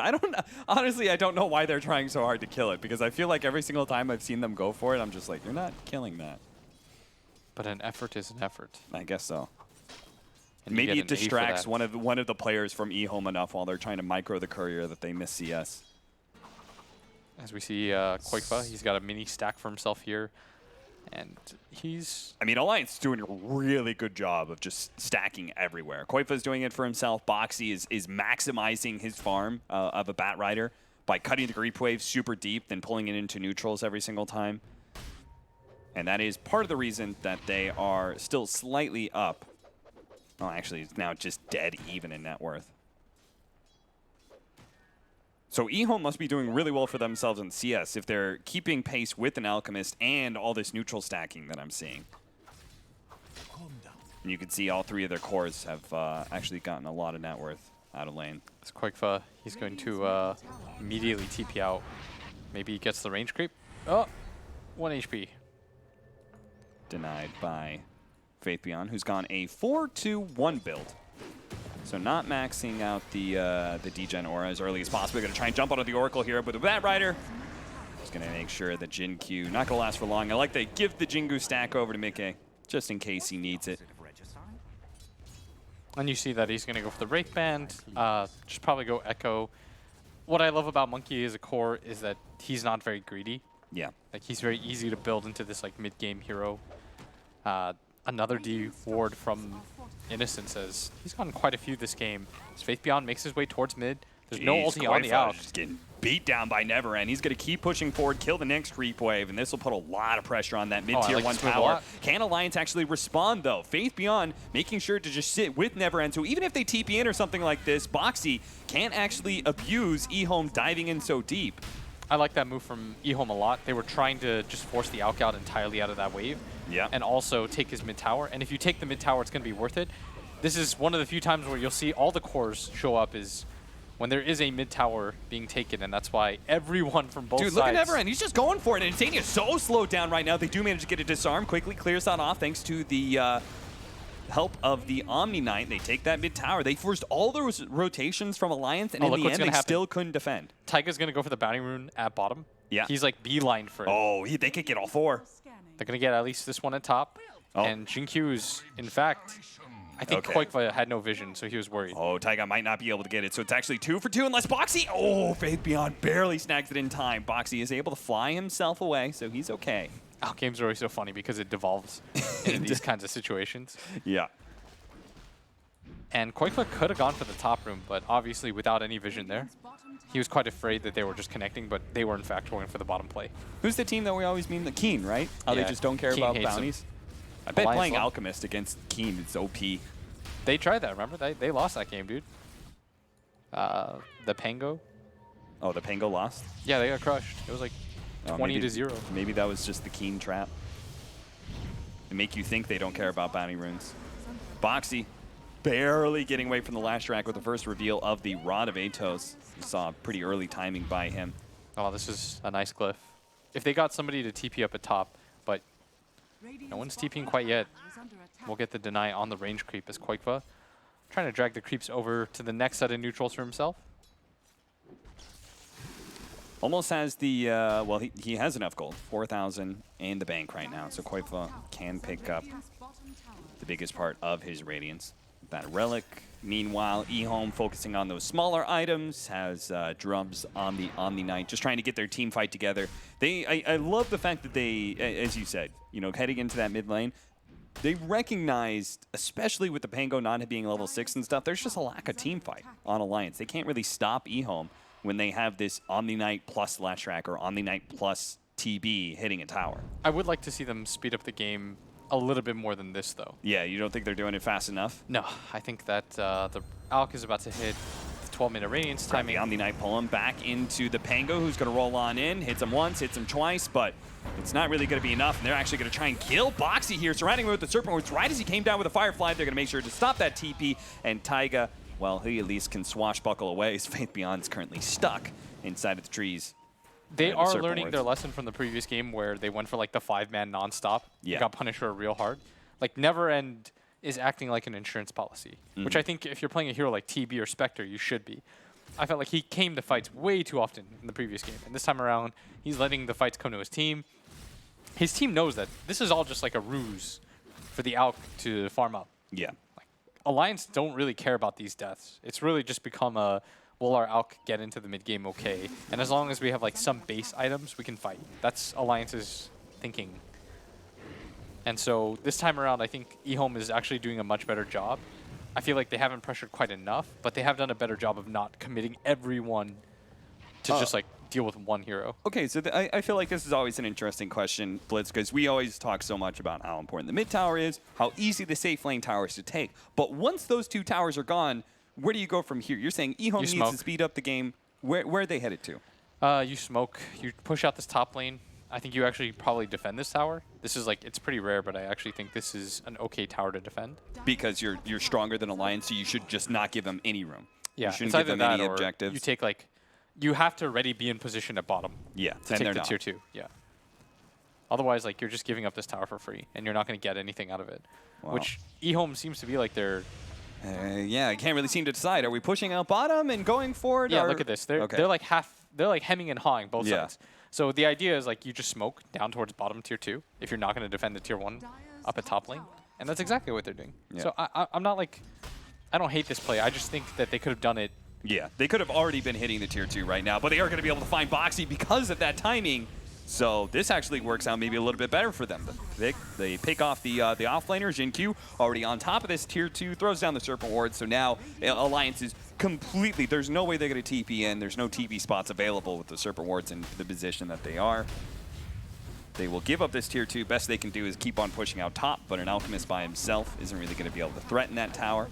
honestly, I don't know why they're trying so hard to kill it, because I feel like every single time I've seen them go for it, I'm just like, you're not killing that. But an effort is an effort. I guess so. And maybe it distracts one of the players from EHOME enough while they're trying to micro the courier that they miss CS. As we see Koikfa, he's got a mini stack for himself here. And he's... I mean, Alliance is doing a really good job of just stacking everywhere. Koifa's doing it for himself. Boxy is maximizing his farm of a Bat Rider by cutting the creep wave super deep, then pulling it into neutrals every single time. And that is part of the reason that they are still slightly up. Well, actually, it's now just dead even in net worth. So EHOME must be doing really well for themselves in CS if they're keeping pace with an Alchemist and all this neutral stacking that I'm seeing. And you can see all 3 of their cores have actually gotten a lot of net worth out of lane. It's Koikfa. He's going to immediately TP out. Maybe he gets the range creep. Oh, 1 HP. Denied by Faith Beyond, who's gone a 4-2-1 build. So not maxing out the degen aura as early as possible. Going to try and jump onto the Oracle here, but the Bat Rider is going to make sure that Jin Q not going to last for long. I like they give the Jingu stack over to Mickey just in case he needs it. And you see that he's going to go for the Wraith Band, just probably go Echo. What I love about Monkey as a core is that he's not very greedy. Yeah. Like, he's very easy to build into this like mid-game hero. Another D ward from Innocence, as he's gotten quite a few this game. As Faith Beyond makes his way towards mid. There's no ulti on the out. Just getting beat down by Never End. He's going to keep pushing forward, kill the next creep wave, and this will put a lot of pressure on that mid-tier 1 tower. Can Alliance actually respond, though? Faith Beyond making sure to just sit with Never End. So even if they TP in or something like this, Boxy can't actually abuse EHOME diving in so deep. I like that move from EHOME a lot. They were trying to just force the Alk out entirely out of that wave. Yeah. And also take his mid tower. And if you take the mid tower, it's going to be worth it. This is one of the few times where you'll see all the cores show up is when there is a mid tower being taken, and that's why everyone from both sides... Dude, look at Never End. He's just going for it, and Insania is so slowed down right now. They do manage to get a disarm. Quickly clears that off thanks to the help of the Omni Knight. They take that mid tower. They forced all those rotations from Alliance, and in the end, they still couldn't defend. Taiga's going to go for the bounty rune at bottom. Yeah. He's like beeline for it. Oh, they could get all 4. They're going to get at least this one at top. Oh. And Jinkyu's, in fact, I think Koikva had no vision, so he was worried. Oh, Taiga might not be able to get it, so it's actually 2 for 2 unless Boxy... Oh, Faith Beyond barely snags it in time. Boxy is able to fly himself away, so he's okay. Our games are always so funny because it devolves in these kinds of situations. Yeah. And Koikva could have gone for the top room, but obviously without any vision there. He was quite afraid that they were just connecting, but they were in fact going for the bottom play. Who's the team that we always mean? The Keen, right? How they just don't care Keen about bounties? I bet Alliance playing love. Alchemist against Keen is OP. They tried that, remember? They lost that game, dude. The Pango. Oh, the Pango lost? Yeah, they got crushed. It was like 20-0. Maybe that was just the Keen trap. To make you think they don't care about bounty runes. Boxy barely getting away from the last rack with the first reveal of the Rod of Atos. You saw pretty early timing by him. Oh, this is a nice glyph. If they got somebody to TP up at top, but no one's TPing quite yet, we'll get the deny on the range creep as Koikva trying to drag the creeps over to the next set of neutrals for himself. Almost has the, well, he has enough gold, 4,000 in the bank right now, so Koifa can pick up the biggest part of his Radiance. That Relic. Meanwhile, EHOME focusing on those smaller items, has drums on the Omni Knight, just trying to get their team fight together. I love the fact that they, as you said, you know, heading into that mid lane, they recognized, especially with the Pango not being level 6 and stuff, there's just a lack of team fight on Alliance. They can't really stop EHOME when they have this Omni Knight plus Leshrac or Omni Knight plus TB hitting a tower. I would like to see them speed up the game a little bit more than this, though. Yeah, you don't think they're doing it fast enough? No, I think that the Alk is about to hit the 12-minute Radiance timing. The Omni Knight pull him back into the Pango, who's going to roll on in, hits him once, hits him twice, but it's not really going to be enough, and they're actually going to try and kill Boxy here, surrounding him with the Serpent Words. Right as he came down with a Firefly, they're going to make sure to stop that TP, and Taiga, well, he at least can swashbuckle away. His Faith Beyond is currently stuck inside of the trees. They are learning their lesson from the previous game where they went for like the 5-man nonstop. Yeah. Got punished for it real hard. Like Never End is acting like an insurance policy, which I think if you're playing a hero like TB or Spectre, you should be. I felt like he came to fights way too often in the previous game. And this time around, he's letting the fights come to his team. His team knows that this is all just like a ruse for the Alk to farm up. Yeah. Like, Alliance don't really care about these deaths. It's really just become a, will our Alk get into the mid game okay? And as long as we have like some base items, we can fight. That's Alliance's thinking. And so this time around, I think EHOME is actually doing a much better job. I feel like they haven't pressured quite enough, but they have done a better job of not committing everyone to just like deal with one hero. Okay, so I feel like this is always an interesting question, Blitz, because we always talk so much about how important the mid tower is, how easy the safe lane tower is to take. But once those two towers are gone, where do you go from here? You're saying EHOME needs to speed up the game. Where are they headed to? You smoke. You push out this top lane. I think you actually probably defend this tower. This is like, it's pretty rare, but I actually think this is an okay tower to defend. Because you're stronger than Alliance, so you should just not give them any room. Yeah, you shouldn't give them any objectives. You take like, you have to already be in position at bottom. Yeah, to take the tier 2. Yeah. Otherwise, like, you're just giving up this tower for free, and you're not going to get anything out of it. Wow. Which EHOME seems to be like they're... yeah, I can't really seem to decide. Are we pushing out bottom and going forward? Yeah, look at this. They're like they're like hemming and hawing both sides. So the idea is like you just smoke down towards bottom tier 2 if you're not going to defend the tier 1 up at top lane. And that's exactly what they're doing. Yeah. So I'm not like, I don't hate this play. I just think that they could have done it. Yeah, they could have already been hitting the tier 2 right now, but they are going to be able to find Boxy because of that timing. So this actually works out maybe a little bit better for them. They pick off the offlaner. Jin Q already on top of this tier 2, throws down the Serpent Ward. So now Alliance is completely, there's no way they're going to TP in. There's no TP spots available with the Serpent Wards in the position that they are. They will give up this tier 2. Best they can do is keep on pushing out top, but an Alchemist by himself isn't really going to be able to threaten that tower.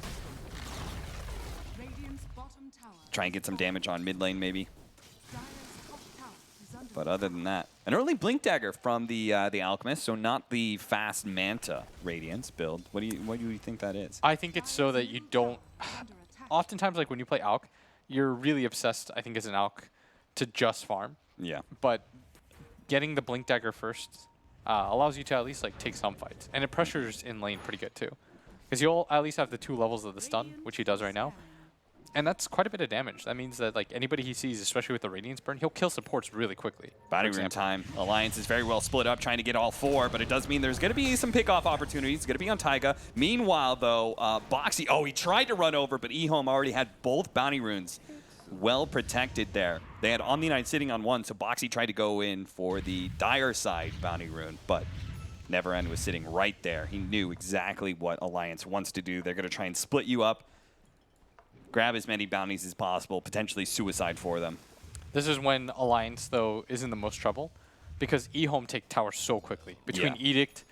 Try and get some damage on mid lane maybe. But other than that, an early Blink Dagger from the Alchemist, so not the fast Manta Radiance build. What do you think that is? I think it's so that you don't... Oftentimes, like when you play Alch, you're really obsessed, I think, as an Alch, to just farm. Yeah. But getting the Blink Dagger first allows you to at least like take some fights. And it pressures in lane pretty good too. Because you'll at least have the 2 levels of the stun, which he does right now. And that's quite a bit of damage. That means that like anybody he sees, especially with the Radiance burn, he'll kill supports really quickly. Bounty rune time. Alliance is very well split up, trying to get all 4, but it does mean there's going to be some pick-off opportunities. It's going to be on Taiga. Meanwhile, though, Boxy, he tried to run over, but EHOME already had both bounty runes well protected there. They had Omni Knight sitting on 1, so Boxy tried to go in for the dire side bounty rune, but Never End was sitting right there. He knew exactly what Alliance wants to do. They're going to try and split you up, grab as many bounties as possible, potentially suicide for them. This is when Alliance, though, is in the most trouble because EHOME take towers so quickly. Between Edict,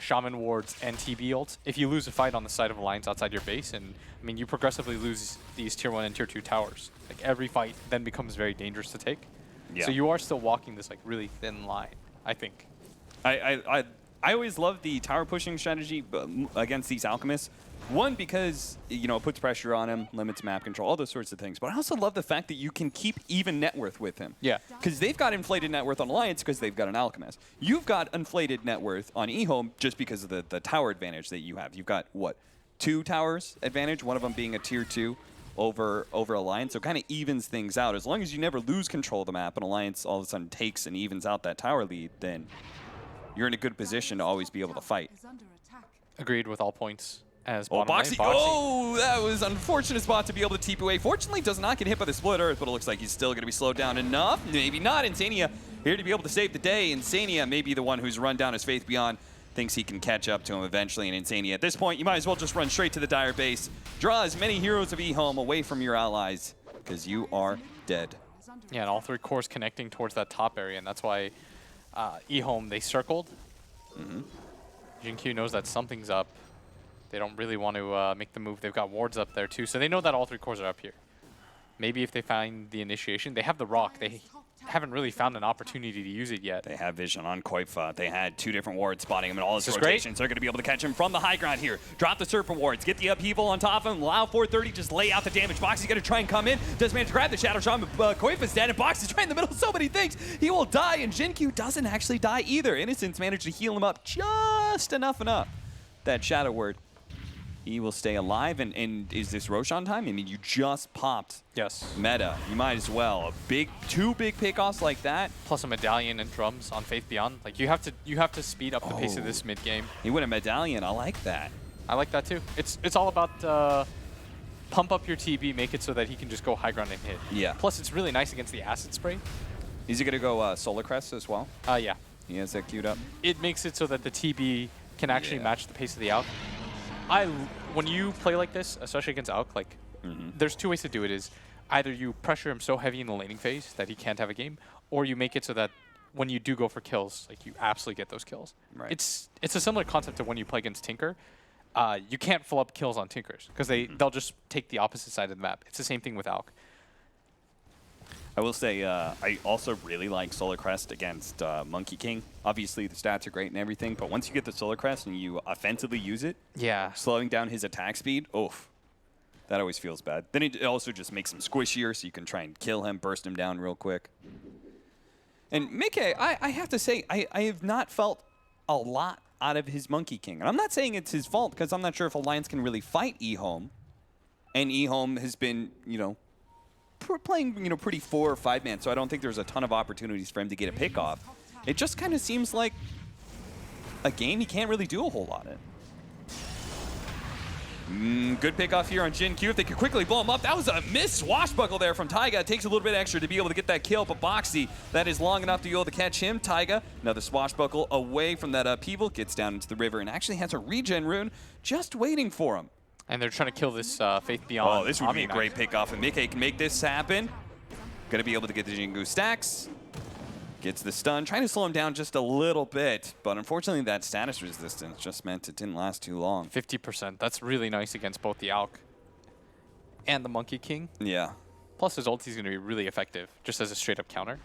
Shaman Wards, and TB ults, if you lose a fight on the side of Alliance outside your base, and I mean, you progressively lose these tier 1 and tier 2 towers. Like every fight then becomes very dangerous to take. Yeah. So you are still walking this like really thin line, I think. I always love the tower pushing strategy against these Alchemists. One, because, you know, it puts pressure on him, limits map control, all those sorts of things. But I also love the fact that you can keep even net worth with him. Yeah. Because they've got inflated net worth on Alliance because they've got an Alchemist. You've got inflated net worth on EHOME just because of the tower advantage that you have. You've got, what, 2 towers advantage, one of them being a tier 2. over Alliance, so it kind of evens things out. As long as you never lose control of the map and Alliance all of a sudden takes and evens out that tower lead, then you're in a good position to always be able to fight. Agreed with all points. As Oh, bottom lane, Boxy. Oh, that was an unfortunate spot to be able to TP away. Fortunately, does not get hit by the split earth, but it looks like he's still going to be slowed down enough. Maybe not. Insania here to be able to save the day. Insania may be the one who's run down his Faith Beyond. Thinks he can catch up to him eventually. And Insania, at this point, you might as well just run straight to the Dire base. Draw as many heroes of EHOME away from your allies, because you are dead. Yeah, and all 3 cores connecting towards that top area, and that's why EHOME, they circled. Jin-Q knows that something's up. They don't really want to make the move. They've got wards up there too, so they know that all 3 cores are up here. Maybe if they find the initiation, they have the rock. They haven't really found an opportunity to use it yet. They have vision on Koifa. They had 2 different wards spotting him in all his rotations. They're going to be able to catch him from the high ground here. Drop the Serpent wards, get the upheaval on top of him, allow 430, just lay out the damage. Boxy's going to try and come in. Does manage to grab the Shadow Shot, but Koifa's dead, and Boxy's right in the middle of so many things. He will die, and Jin-Q doesn't actually die either. Innocence managed to heal him up just enough. That Shadow word. He will stay alive, and is this Roshan time? I mean, you just popped meta. You might as well. 2 big pickoffs like that. Plus a medallion and drums on Faith Beyond. Like you have to speed up the pace of this mid game. He went a medallion. I like that. I like that too. It's all about pump up your TB, make it so that he can just go high ground and hit. Yeah. Plus it's really nice against the acid spray. Is he gonna go Solar Crest as well? Yeah. He has that queued up. It makes it so that the TB can actually match the pace of the AUK. When you play like this, especially against AUK, like there's 2 ways to do it. Is either you pressure him so heavy in the laning phase that he can't have a game, or you make it so that when you do go for kills, like you absolutely get those kills. Right. It's a similar concept to when you play against Tinker. You can't fill up kills on Tinkers because they'll just take the opposite side of the map. It's the same thing with AUK. I will say, I also really like Solar Crest against Monkey King. Obviously, the stats are great and everything, but once you get the Solar Crest and you offensively use it, slowing down his attack speed, oof, that always feels bad. Then it also just makes him squishier, so you can try and kill him, burst him down real quick. And Mickey, I have to say, I have not felt a lot out of his Monkey King. And I'm not saying it's his fault, because I'm not sure if Alliance can really fight EHOME. And EHOME has been, playing, pretty 4 or 5 man, so I don't think there's a ton of opportunities for him to get a pick off. It just kind of seems like a game he can't really do a whole lot in. Good pick off here on Jin-Q. If they could quickly blow him up. That was a missed swashbuckle there from Taiga. It takes a little bit extra to be able to get that kill, but Boxy, that is long enough to be able to catch him. Taiga, another swashbuckle away from that upheaval, gets down into the river and actually has a regen rune just waiting for him. And they're trying to kill this Faith Beyond. Oh, this would be a great pickoff, and Mickey can make this happen. Gonna be able to get the Jingu stacks. Gets the stun, trying to slow him down just a little bit, but unfortunately that status resistance just meant it didn't last too long. 50%, that's really nice against both the AUK and the Monkey King. Yeah. Plus his ulti is gonna be really effective, just as a straight up counter.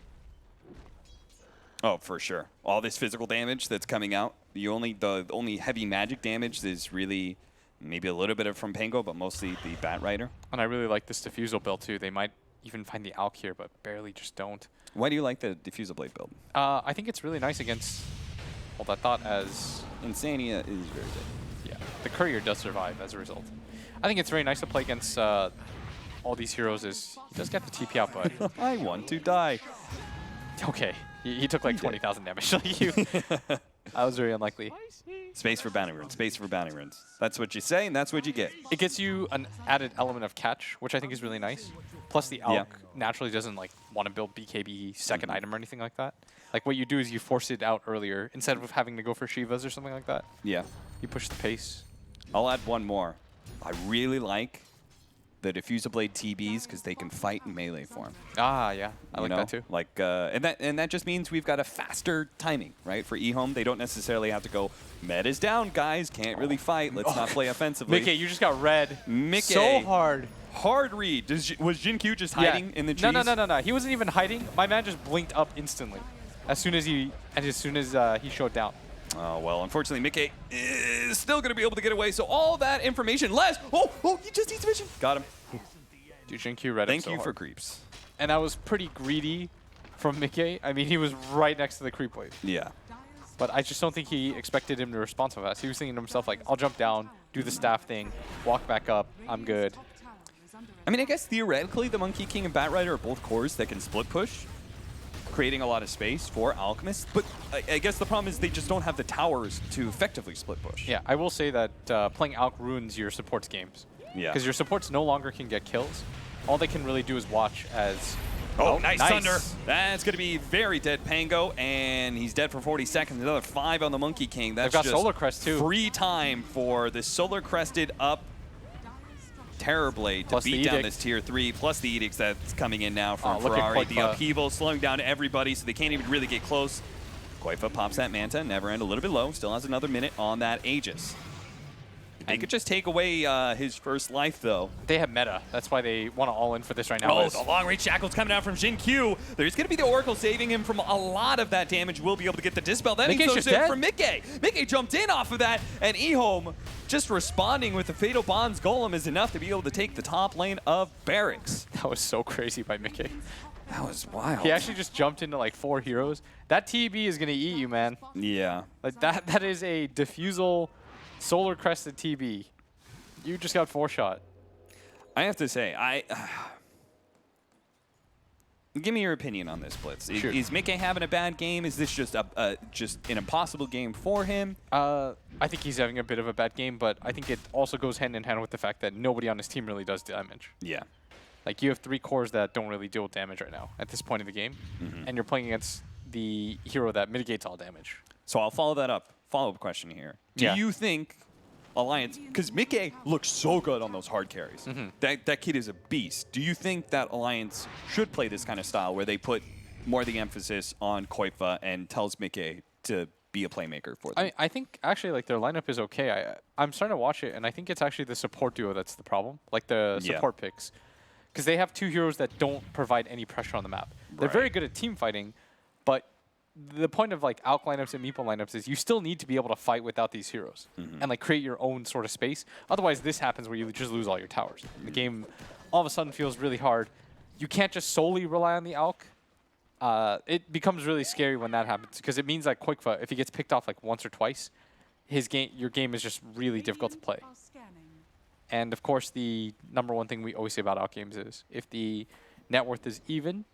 Oh, for sure. All this physical damage that's coming out, the only heavy magic damage is really maybe a little bit of from Pango, but mostly the Bat Rider. And I really like this Diffusal build too. They might even find the AUK here, but barely just don't. Why do you like the Diffusal Blade build? I think it's really nice against, well, that thought as... Insania is very good. Yeah, the Courier does survive as a result. I think it's very nice to play against all these heroes. He does get the TP out, but... I want to die. Okay, he took like 20,000 damage. That was very unlikely. Space for bounty runes, space for bounty runes. That's what you say, and that's what you get. It gets you an added element of catch, which I think is really nice. Plus the AUK naturally doesn't want to build BKB second item or anything like that. Like what you do is you force it out earlier instead of having to go for Shivas or something like that. Yeah. You push the pace. I'll add one more. I really like the Diffusal Blade TBs because they can fight in melee form. Ah, yeah. I like that too. Like, and that just means we've got a faster timing, right? For EHOME, they don't necessarily have to go, meta's down, guys, can't really fight, let's not play offensively. Mickey, you just got read Mickey. so hard. Hard read. Was Jin-Q just hiding in the trees? No. He wasn't even hiding. My man just blinked up instantly as soon as he showed down. Oh, well, unfortunately, Mickey is still going to be able to get away. So all that information, he just needs vision. Got him. Dude, Jin-Q read Thank you for creeps. And that was pretty greedy from Mickey. I mean, he was right next to the creep wave. Yeah. But I just don't think he expected him to respond so fast. He was thinking to himself, like, I'll jump down, do the staff thing, walk back up, I'm good. I mean, I guess theoretically the Monkey King and Batrider are both cores that can split push, creating a lot of space for Alchemists, but I guess the problem is they just don't have the towers to effectively split push. Yeah, I will say that playing Alch ruins your supports games. Yeah. Because your supports no longer can get kills. All they can really do is watch as... Oh, nice Thunder. That's going to be very dead Pango, and he's dead for 40 seconds. Another 5 on the Monkey King. That's They've got just Solar Crest, too. Free time for the Solar Crested up Terrorblade to Plus beat down this tier 3, plus the Edicts that's coming in now from Ferrari. The upheaval slowing down everybody, so they can't even really get close. Koifa pops that Manta, Never End a little bit low, still has another minute on that Aegis. They could just take away his first life, though. They have meta. That's why they want to all in for this right now. Oh, the long-range shackles coming out from Jin Q. There's going to be the Oracle saving him from a lot of that damage. Will be able to get the Dispel. That means those are from Mickey. Mickey jumped in off of that, and EHOME just responding with the Fatal Bonds Golem is enough to be able to take the top lane of Barracks. That was so crazy by Mickey. That was wild. He actually just jumped into like 4 heroes. That TB is going to eat you, man. Yeah. Like that is a diffusal Solar Crested TB. You just got 4-shot. I have to say, give me your opinion on this, Blitz. Sure. Is Mickey having a bad game? Is this just just an impossible game for him? I think he's having a bit of a bad game, but I think it also goes hand in hand with the fact that nobody on his team really does damage. Yeah. Like, you have 3 cores that don't really deal with damage right now at this point of the game, and you're playing against the hero that mitigates all damage. So I'll follow that up. Follow-up question here. Do you think Alliance, because Mickey looks so good on those hard carries. That kid is a beast. Do you think that Alliance should play this kind of style where they put more of the emphasis on Koifa and tells Mickey to be a playmaker for them? I think actually like their lineup is okay. I'm starting to watch it, and I think it's actually the support duo that's the problem, like the support picks. Because they have 2 heroes that don't provide any pressure on the map. They're very good at team fighting, but the point of like Alch lineups and Meeple lineups is you still need to be able to fight without these heroes and like create your own sort of space. Otherwise, this happens where you just lose all your towers. The game all of a sudden feels really hard. You can't just solely rely on the Alch. It becomes really scary when that happens because it means like Koifa, if he gets picked off like once or twice, your game is just really difficult to play. And of course, the #1 thing we always say about Alch games is if the net worth is even,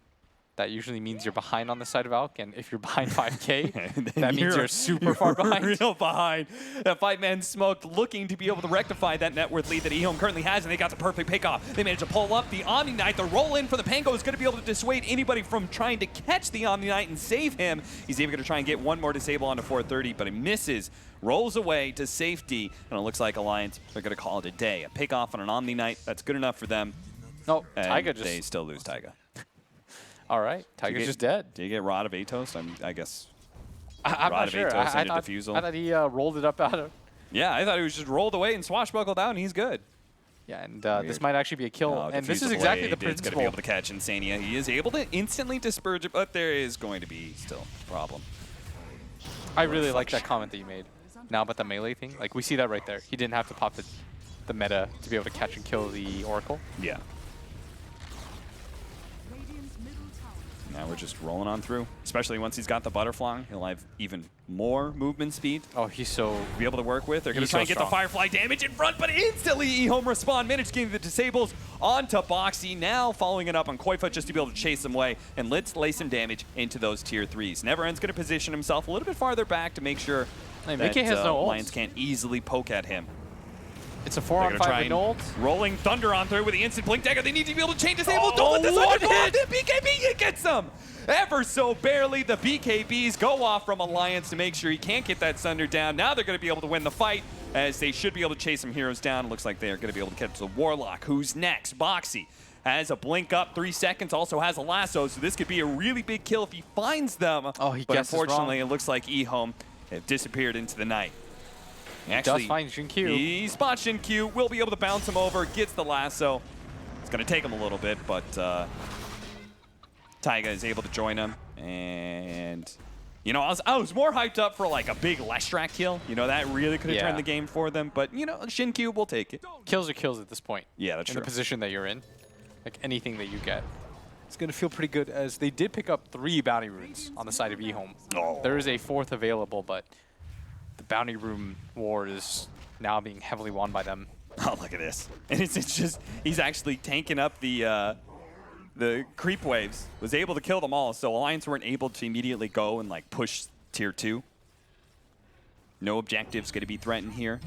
that usually means you're behind on the side of Alch, and if you're behind 5K, that means you're super far behind. Real behind. That 5-man smoked, looking to be able to rectify that net worth lead that EHOME currently has, and they got the perfect pickoff. They managed to pull up the Omni Knight. The roll in for the Pango is going to be able to dissuade anybody from trying to catch the Omni Knight and save him. He's even going to try and get one more disable onto 430, but he misses. Rolls away to safety, and it looks like Alliance are going to call it a day. A pickoff on an Omni Knight, that's good enough for them. No, and Taiga just... they still lose Taiga. All right, Taiga's just dead. Did you get Rod of Atos? I guess. I'm not sure. I thought he rolled it up out of... Yeah, I thought he was just rolled away and swashbuckled out, and he's good. Yeah, and this might actually be a kill. And this is exactly the principle. It's going to be able to catch Insania. He is able to instantly disperse it, but there is going to be still a problem. I really like that comment that you made now about the melee thing. Like, we see that right there. He didn't have to pop the meta to be able to catch and kill the Oracle. Yeah. Now we're just rolling on through. Especially once he's got the butterfly, he'll have even more movement speed. Oh, he's so... be able to work with. They're going to try and get the Firefly damage in front, but instantly EHOME respond. Managed getting the disables onto Boxy. Now following it up on Koifa just to be able to chase them away. And let's lay some damage into those tier 3s. Neverend's going to position himself a little bit farther back to make sure that Lions can't easily poke at him. It's a 4-on-5 with no ult. Rolling Thunder on through with the instant blink dagger. They need to be able to change disable. Don't let this one hit. The BKB gets them. Ever so barely, the BKBs go off from Alliance to make sure he can't get that Thunder down. Now they're going to be able to win the fight as they should be able to chase some heroes down. Looks like they are going to be able to catch the Warlock. Who's next? Boxy has a blink up, 3 seconds, also has a lasso, so this could be a really big kill if he finds them. Oh, he but guesses unfortunately, wrong. it looks like EHOME have disappeared into the night. Actually, does find Jin Q. He spots Jin Q, will be able to bounce him over, gets the lasso. It's going to take him a little bit, but Taiga is able to join him. And, you know, I was more hyped up for like a big Leshrac kill. You know, that really could have turned the game for them. But, you know, Jin Q will take it. Kills are kills at this point. Yeah, that's true. In the position that you're in, like anything that you get. It's going to feel pretty good as they did pick up 3 bounty runes on the side of EHOME. Oh. There is a 4th available, but the bounty room war is now being heavily won by them. Oh, look at this. And it's just, he's actually tanking up the creep waves. Was able to kill them all, so Alliance weren't able to immediately go and like push tier 2. No objectives going to be threatened here.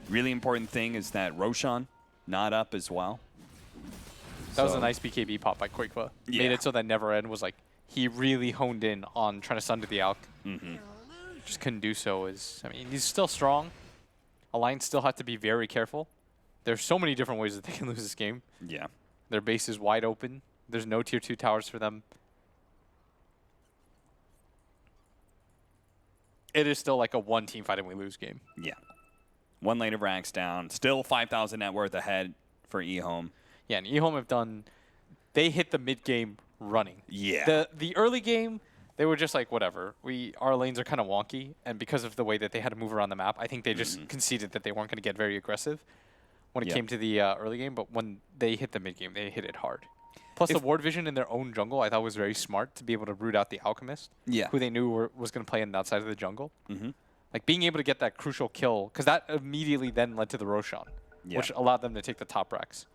Really important thing is that Roshan not up as well. That was a nice BKB pop by Quakeva. Yeah. Made it so that Never End was like, he really honed in on trying to stun to the Alk. Just couldn't do so. I mean, he's still strong. Alliance still have to be very careful. There's so many different ways that they can lose this game. Yeah. Their base is wide open. There's no tier 2 towers for them. It is still like a one team fight and we lose game. Yeah. 1 lane of racks down. Still 5,000 net worth ahead for EHOME. Yeah, and EHOME have done, they hit the mid game running. Yeah. The early game, they were just like, whatever. Our lanes are kind of wonky, and because of the way that they had to move around the map, I think they just conceded that they weren't going to get very aggressive when it came to the early game, but when they hit the mid game, they hit it hard. Plus, the ward vision in their own jungle, I thought was very smart to be able to root out the Alchemist, who they knew was going to play on that side of the jungle. Like, being able to get that crucial kill, because that immediately then led to the Roshan, which allowed them to take the top racks.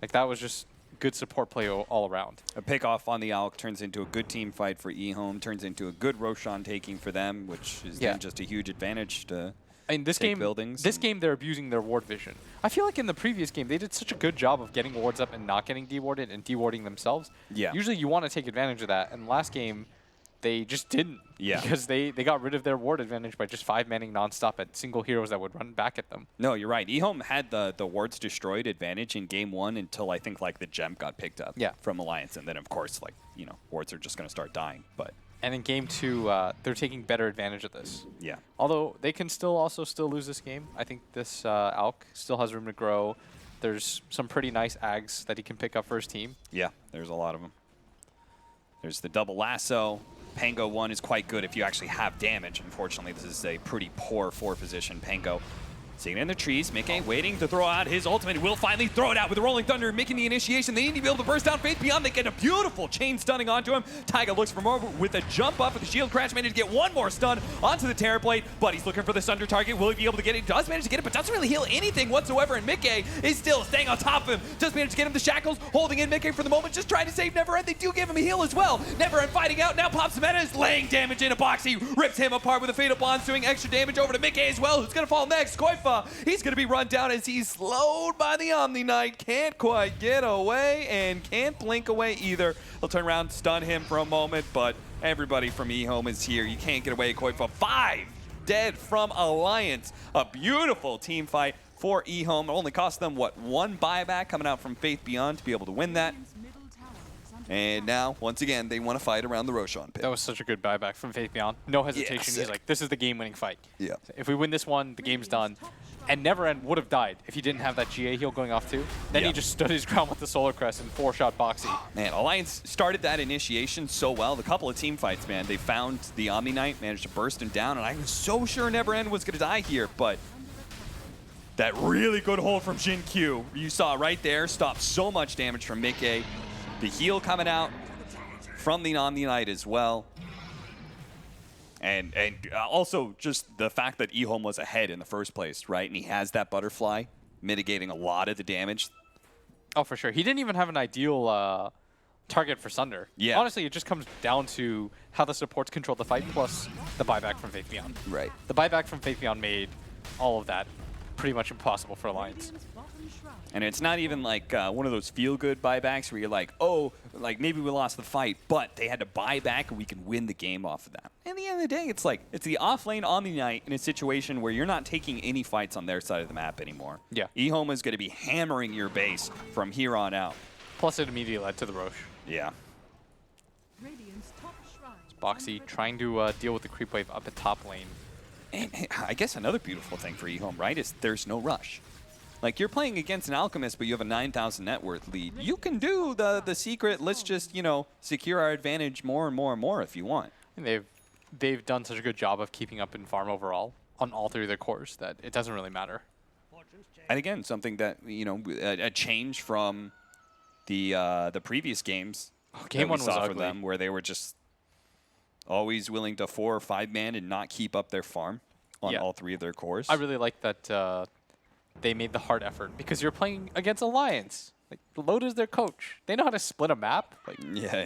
Like, that was just good support play all around. A pick off on the Alk turns into a good team fight for EHOME, turns into a good Roshan taking for them, which is then just a huge advantage to this take game, buildings. This game, they're abusing their ward vision. I feel like in the previous game, they did such a good job of getting wards up and not getting dewarded and dewarding themselves. Yeah. Usually you want to take advantage of that, and last game, they just didn't. Yeah. Because they got rid of their ward advantage by just 5-manning nonstop at single heroes that would run back at them. No, you're right. EHOME had the wards destroyed advantage in game 1 until I think like the gem got picked up from Alliance, and then of course like wards are just going to start dying. But and in game 2, they're taking better advantage of this. Yeah. Although they can still lose this game. I think this Alk still has room to grow. There's some pretty nice ags that he can pick up for his team. Yeah, there's a lot of them. There's the double lasso. Pango 1 is quite good if you actually have damage. Unfortunately, this is a pretty poor 4 position. Pango sitting in the trees. Mickey waiting to throw out his ultimate. Will finally throw it out with the Rolling Thunder, making the initiation. They need to be able to burst down Faith Beyond. They get a beautiful chain stunning onto him. Taiga looks for more with a jump up with the shield crash. Managed to get one more stun onto the Terror Plate, but he's looking for the Sunder target. Will he be able to get it? Does manage to get it, but doesn't really heal anything whatsoever. And Mickey is still staying on top of him. Just managed to get him the shackles, holding in Mickey for the moment, just trying to save Neverend. They do give him a heal as well. Neverend fighting out. Now pops Meta is laying damage into Boxy. Rips him apart with a Fatal Bonds, doing extra damage over to Mickey as well. Who's going to fall next? Koifa. He's going to be run down as he's slowed by the Omni Knight. Can't quite get away and can't blink away either. He'll turn around, stun him for a moment, but everybody from EHOME is here. You can't get away. Koifa 5 dead from Alliance. A beautiful team fight for EHOME. It only cost them, what, 1 buyback coming out from Faith Beyond to be able to win that. And now, once again, they want to fight around the Roshan pit. That was such a good buyback from Faith Beyond. No hesitation. Yeah, he's like, this is the game-winning fight. Yeah. If we win this one, the game's done. And Neverend would have died if he didn't have that GA heal going off too. Then he just stood his ground with the Solar Crest and 4-shot Boxy. Man, Alliance started that initiation so well. The couple of team fights, man, they found the Omni Knight, managed to burst him down, and I was so sure Neverend was going to die here, but that really good hold from Jin Q, you saw right there, stopped so much damage from Mickey. The heal coming out from the Omni Knight as well. And also just the fact that EHOME was ahead in the first place, right? And he has that butterfly mitigating a lot of the damage. Oh, for sure. He didn't even have an ideal target for Sunder. Yeah. Honestly, it just comes down to how the supports control the fight plus the buyback from Faith Beyond. Right. The buyback from Faith Beyond made all of that pretty much impossible for Alliance. And it's not even like one of those feel-good buybacks where you're like, oh, like maybe we lost the fight, but they had to buy back and we can win the game off of that. And at the end of the day, it's like, it's the off-lane Omni Knight in a situation where you're not taking any fights on their side of the map anymore. Yeah. EHOME is going to be hammering your base from here on out. Plus it immediately led to the Roche. Yeah. Boxy trying to deal with the creep wave up at top lane. And I guess another beautiful thing for EHOME, right, is there's no rush. Like, you're playing against an Alchemist, but you have a 9,000 net worth lead. You can do the secret, let's just, secure our advantage more and more and more if you want. And they've done such a good job of keeping up in farm overall on all 3 of their cores that it doesn't really matter. And again, something that, a change from the previous games. Game 1 was saw ugly. for them, where they were just always willing to 4 or 5 man and not keep up their farm on all 3 of their cores. I really like that they made the hard effort because you're playing against Alliance. Like, Load is their coach. They know how to split a map. Like,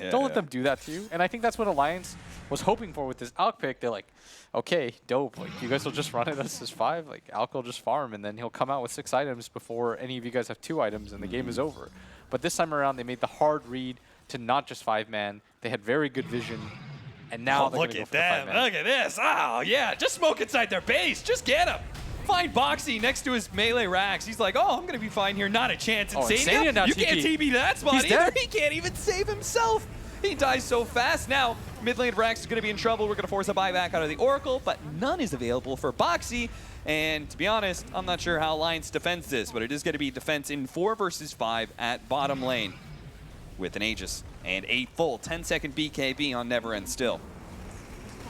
don't let them do that to you. And I think that's what Alliance was hoping for with this Alk pick. They're like, okay, dope. Like, you guys will just run it as 5. Like, Alk will just farm, and then he'll come out with 6 items before any of you guys have 2 items, and the game is over. But this time around, they made the hard read to not just 5-man. They had very good vision. And now they're look gonna go at for the them. 5-man. Look at this. Oh, yeah. Just smoke inside their base. Just get him. Find Boxy next to his melee racks. He's like, oh, I'm going to be fine here. Not a chance. Insania now you can't TP that spot He's either. dead. He can't even save himself. He dies so fast. Now, mid lane Rax is going to be in trouble. We're going to force a buyback out of the Oracle, but none is available for Boxy. And to be honest, I'm not sure how Alliance defends this, but it is going to be defense in 4 versus 5 at bottom lane with an Aegis and a full 10-second BKB on Never End still.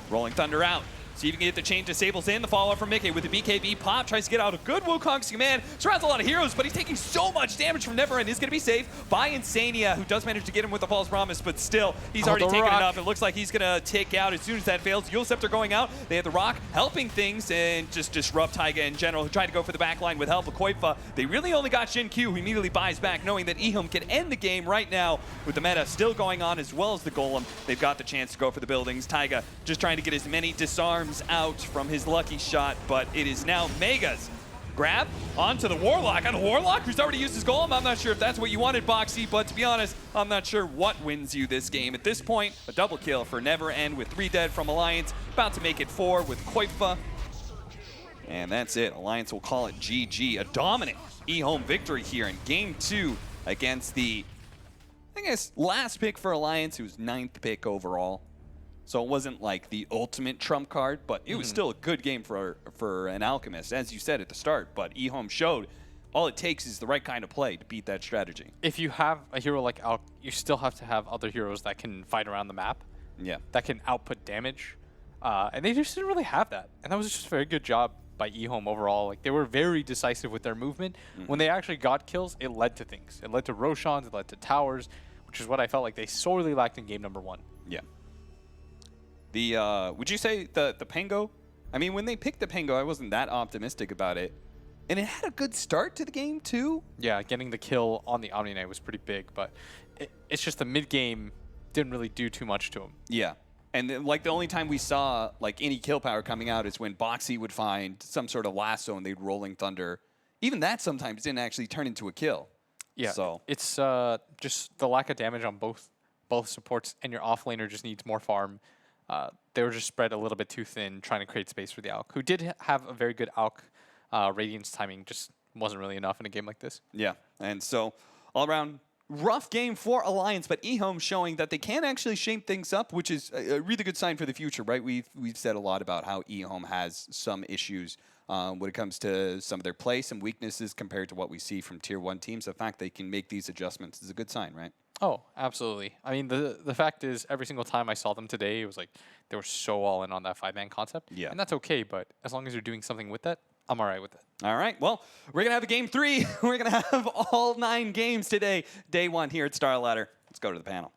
Rolling Thunder out. See if you can get the chain disables in. The follow-up from Mickey with the BKB pop. Tries to get out a good Wukong's command. Surrounds a lot of heroes, but he's taking so much damage from Neverend. He's going to be saved by Insania, who does manage to get him with the false promise, but still, he's already taken enough. It looks like he's going to take out as soon as that fails. Yule Scepter going out. They have the Rock helping things and just disrupt Taiga in general, who tried to go for the backline with help of Koifa. They really only got Shin Q, who immediately buys back, knowing that EHOME can end the game right now with the meta still going on as well as the Golem. They've got the chance to go for the buildings. Taiga just trying to get as many disarms out from his lucky shot, but it is now Mega's grab onto the Warlock. On the Warlock, who's already used his Golem. I'm not sure if that's what you wanted, Boxy, but to be honest, I'm not sure what wins you this game. At this point, a double kill for Never End with 3 dead from Alliance. About to make it 4 with Koifa. And that's it. Alliance will call it GG. A dominant EHOME victory here in Game 2 against the, I guess, last pick for Alliance, who's 9th pick overall. So it wasn't like the ultimate trump card, but it was still a good game for an Alchemist, as you said at the start. But EHOME showed all it takes is the right kind of play to beat that strategy. If you have a hero like Alk, you still have to have other heroes that can fight around the map. Yeah. That can output damage. And they just didn't really have that. And that was just a very good job by EHOME overall. Like, they were very decisive with their movement. When they actually got kills, it led to things. It led to Roshans, it led to towers, which is what I felt like they sorely lacked in game number 1. Yeah. The would you say the Pango? I mean, when they picked the Pango, I wasn't that optimistic about it. And it had a good start to the game, too. Yeah, getting the kill on the Omni Knight was pretty big, but it's just the mid-game didn't really do too much to him. Yeah. And then, like, the only time we saw like any kill power coming out is when Boxy would find some sort of lasso and they'd Rolling Thunder. Even that sometimes didn't actually turn into a kill. Yeah, so it's just the lack of damage on both supports, and your offlaner just needs more farm. They were just spread a little bit too thin, trying to create space for the Alk, who did have a very good Alk Radiance timing, just wasn't really enough in a game like this. Yeah, and so all around rough game for Alliance, but EHOME showing that they can actually shape things up, which is a really good sign for the future, right? We've said a lot about how EHOME has some issues when it comes to some of their play, some weaknesses compared to what we see from Tier 1 teams. The fact they can make these adjustments is a good sign, right? Oh, absolutely. I mean, the fact is, every single time I saw them today, it was like they were so all in on that 5-man concept. Yeah. And that's okay, but as long as you're doing something with that, I'm all right with it. All right, well, we're going to have a Game 3. We're going to have all 9 games today, day 1 here at StarLadder. Let's go to the panel.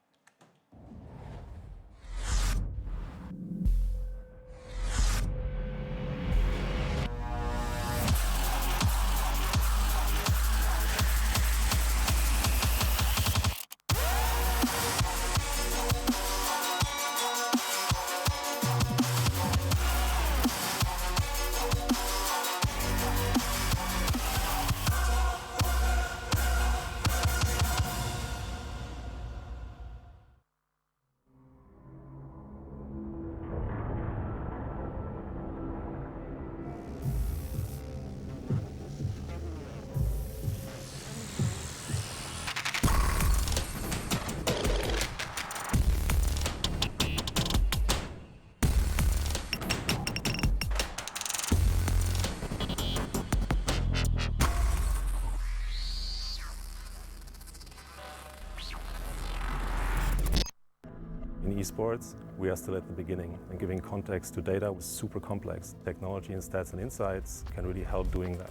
In esports, we are still at the beginning, and giving context to data was super complex. Technology and stats and insights can really help doing that.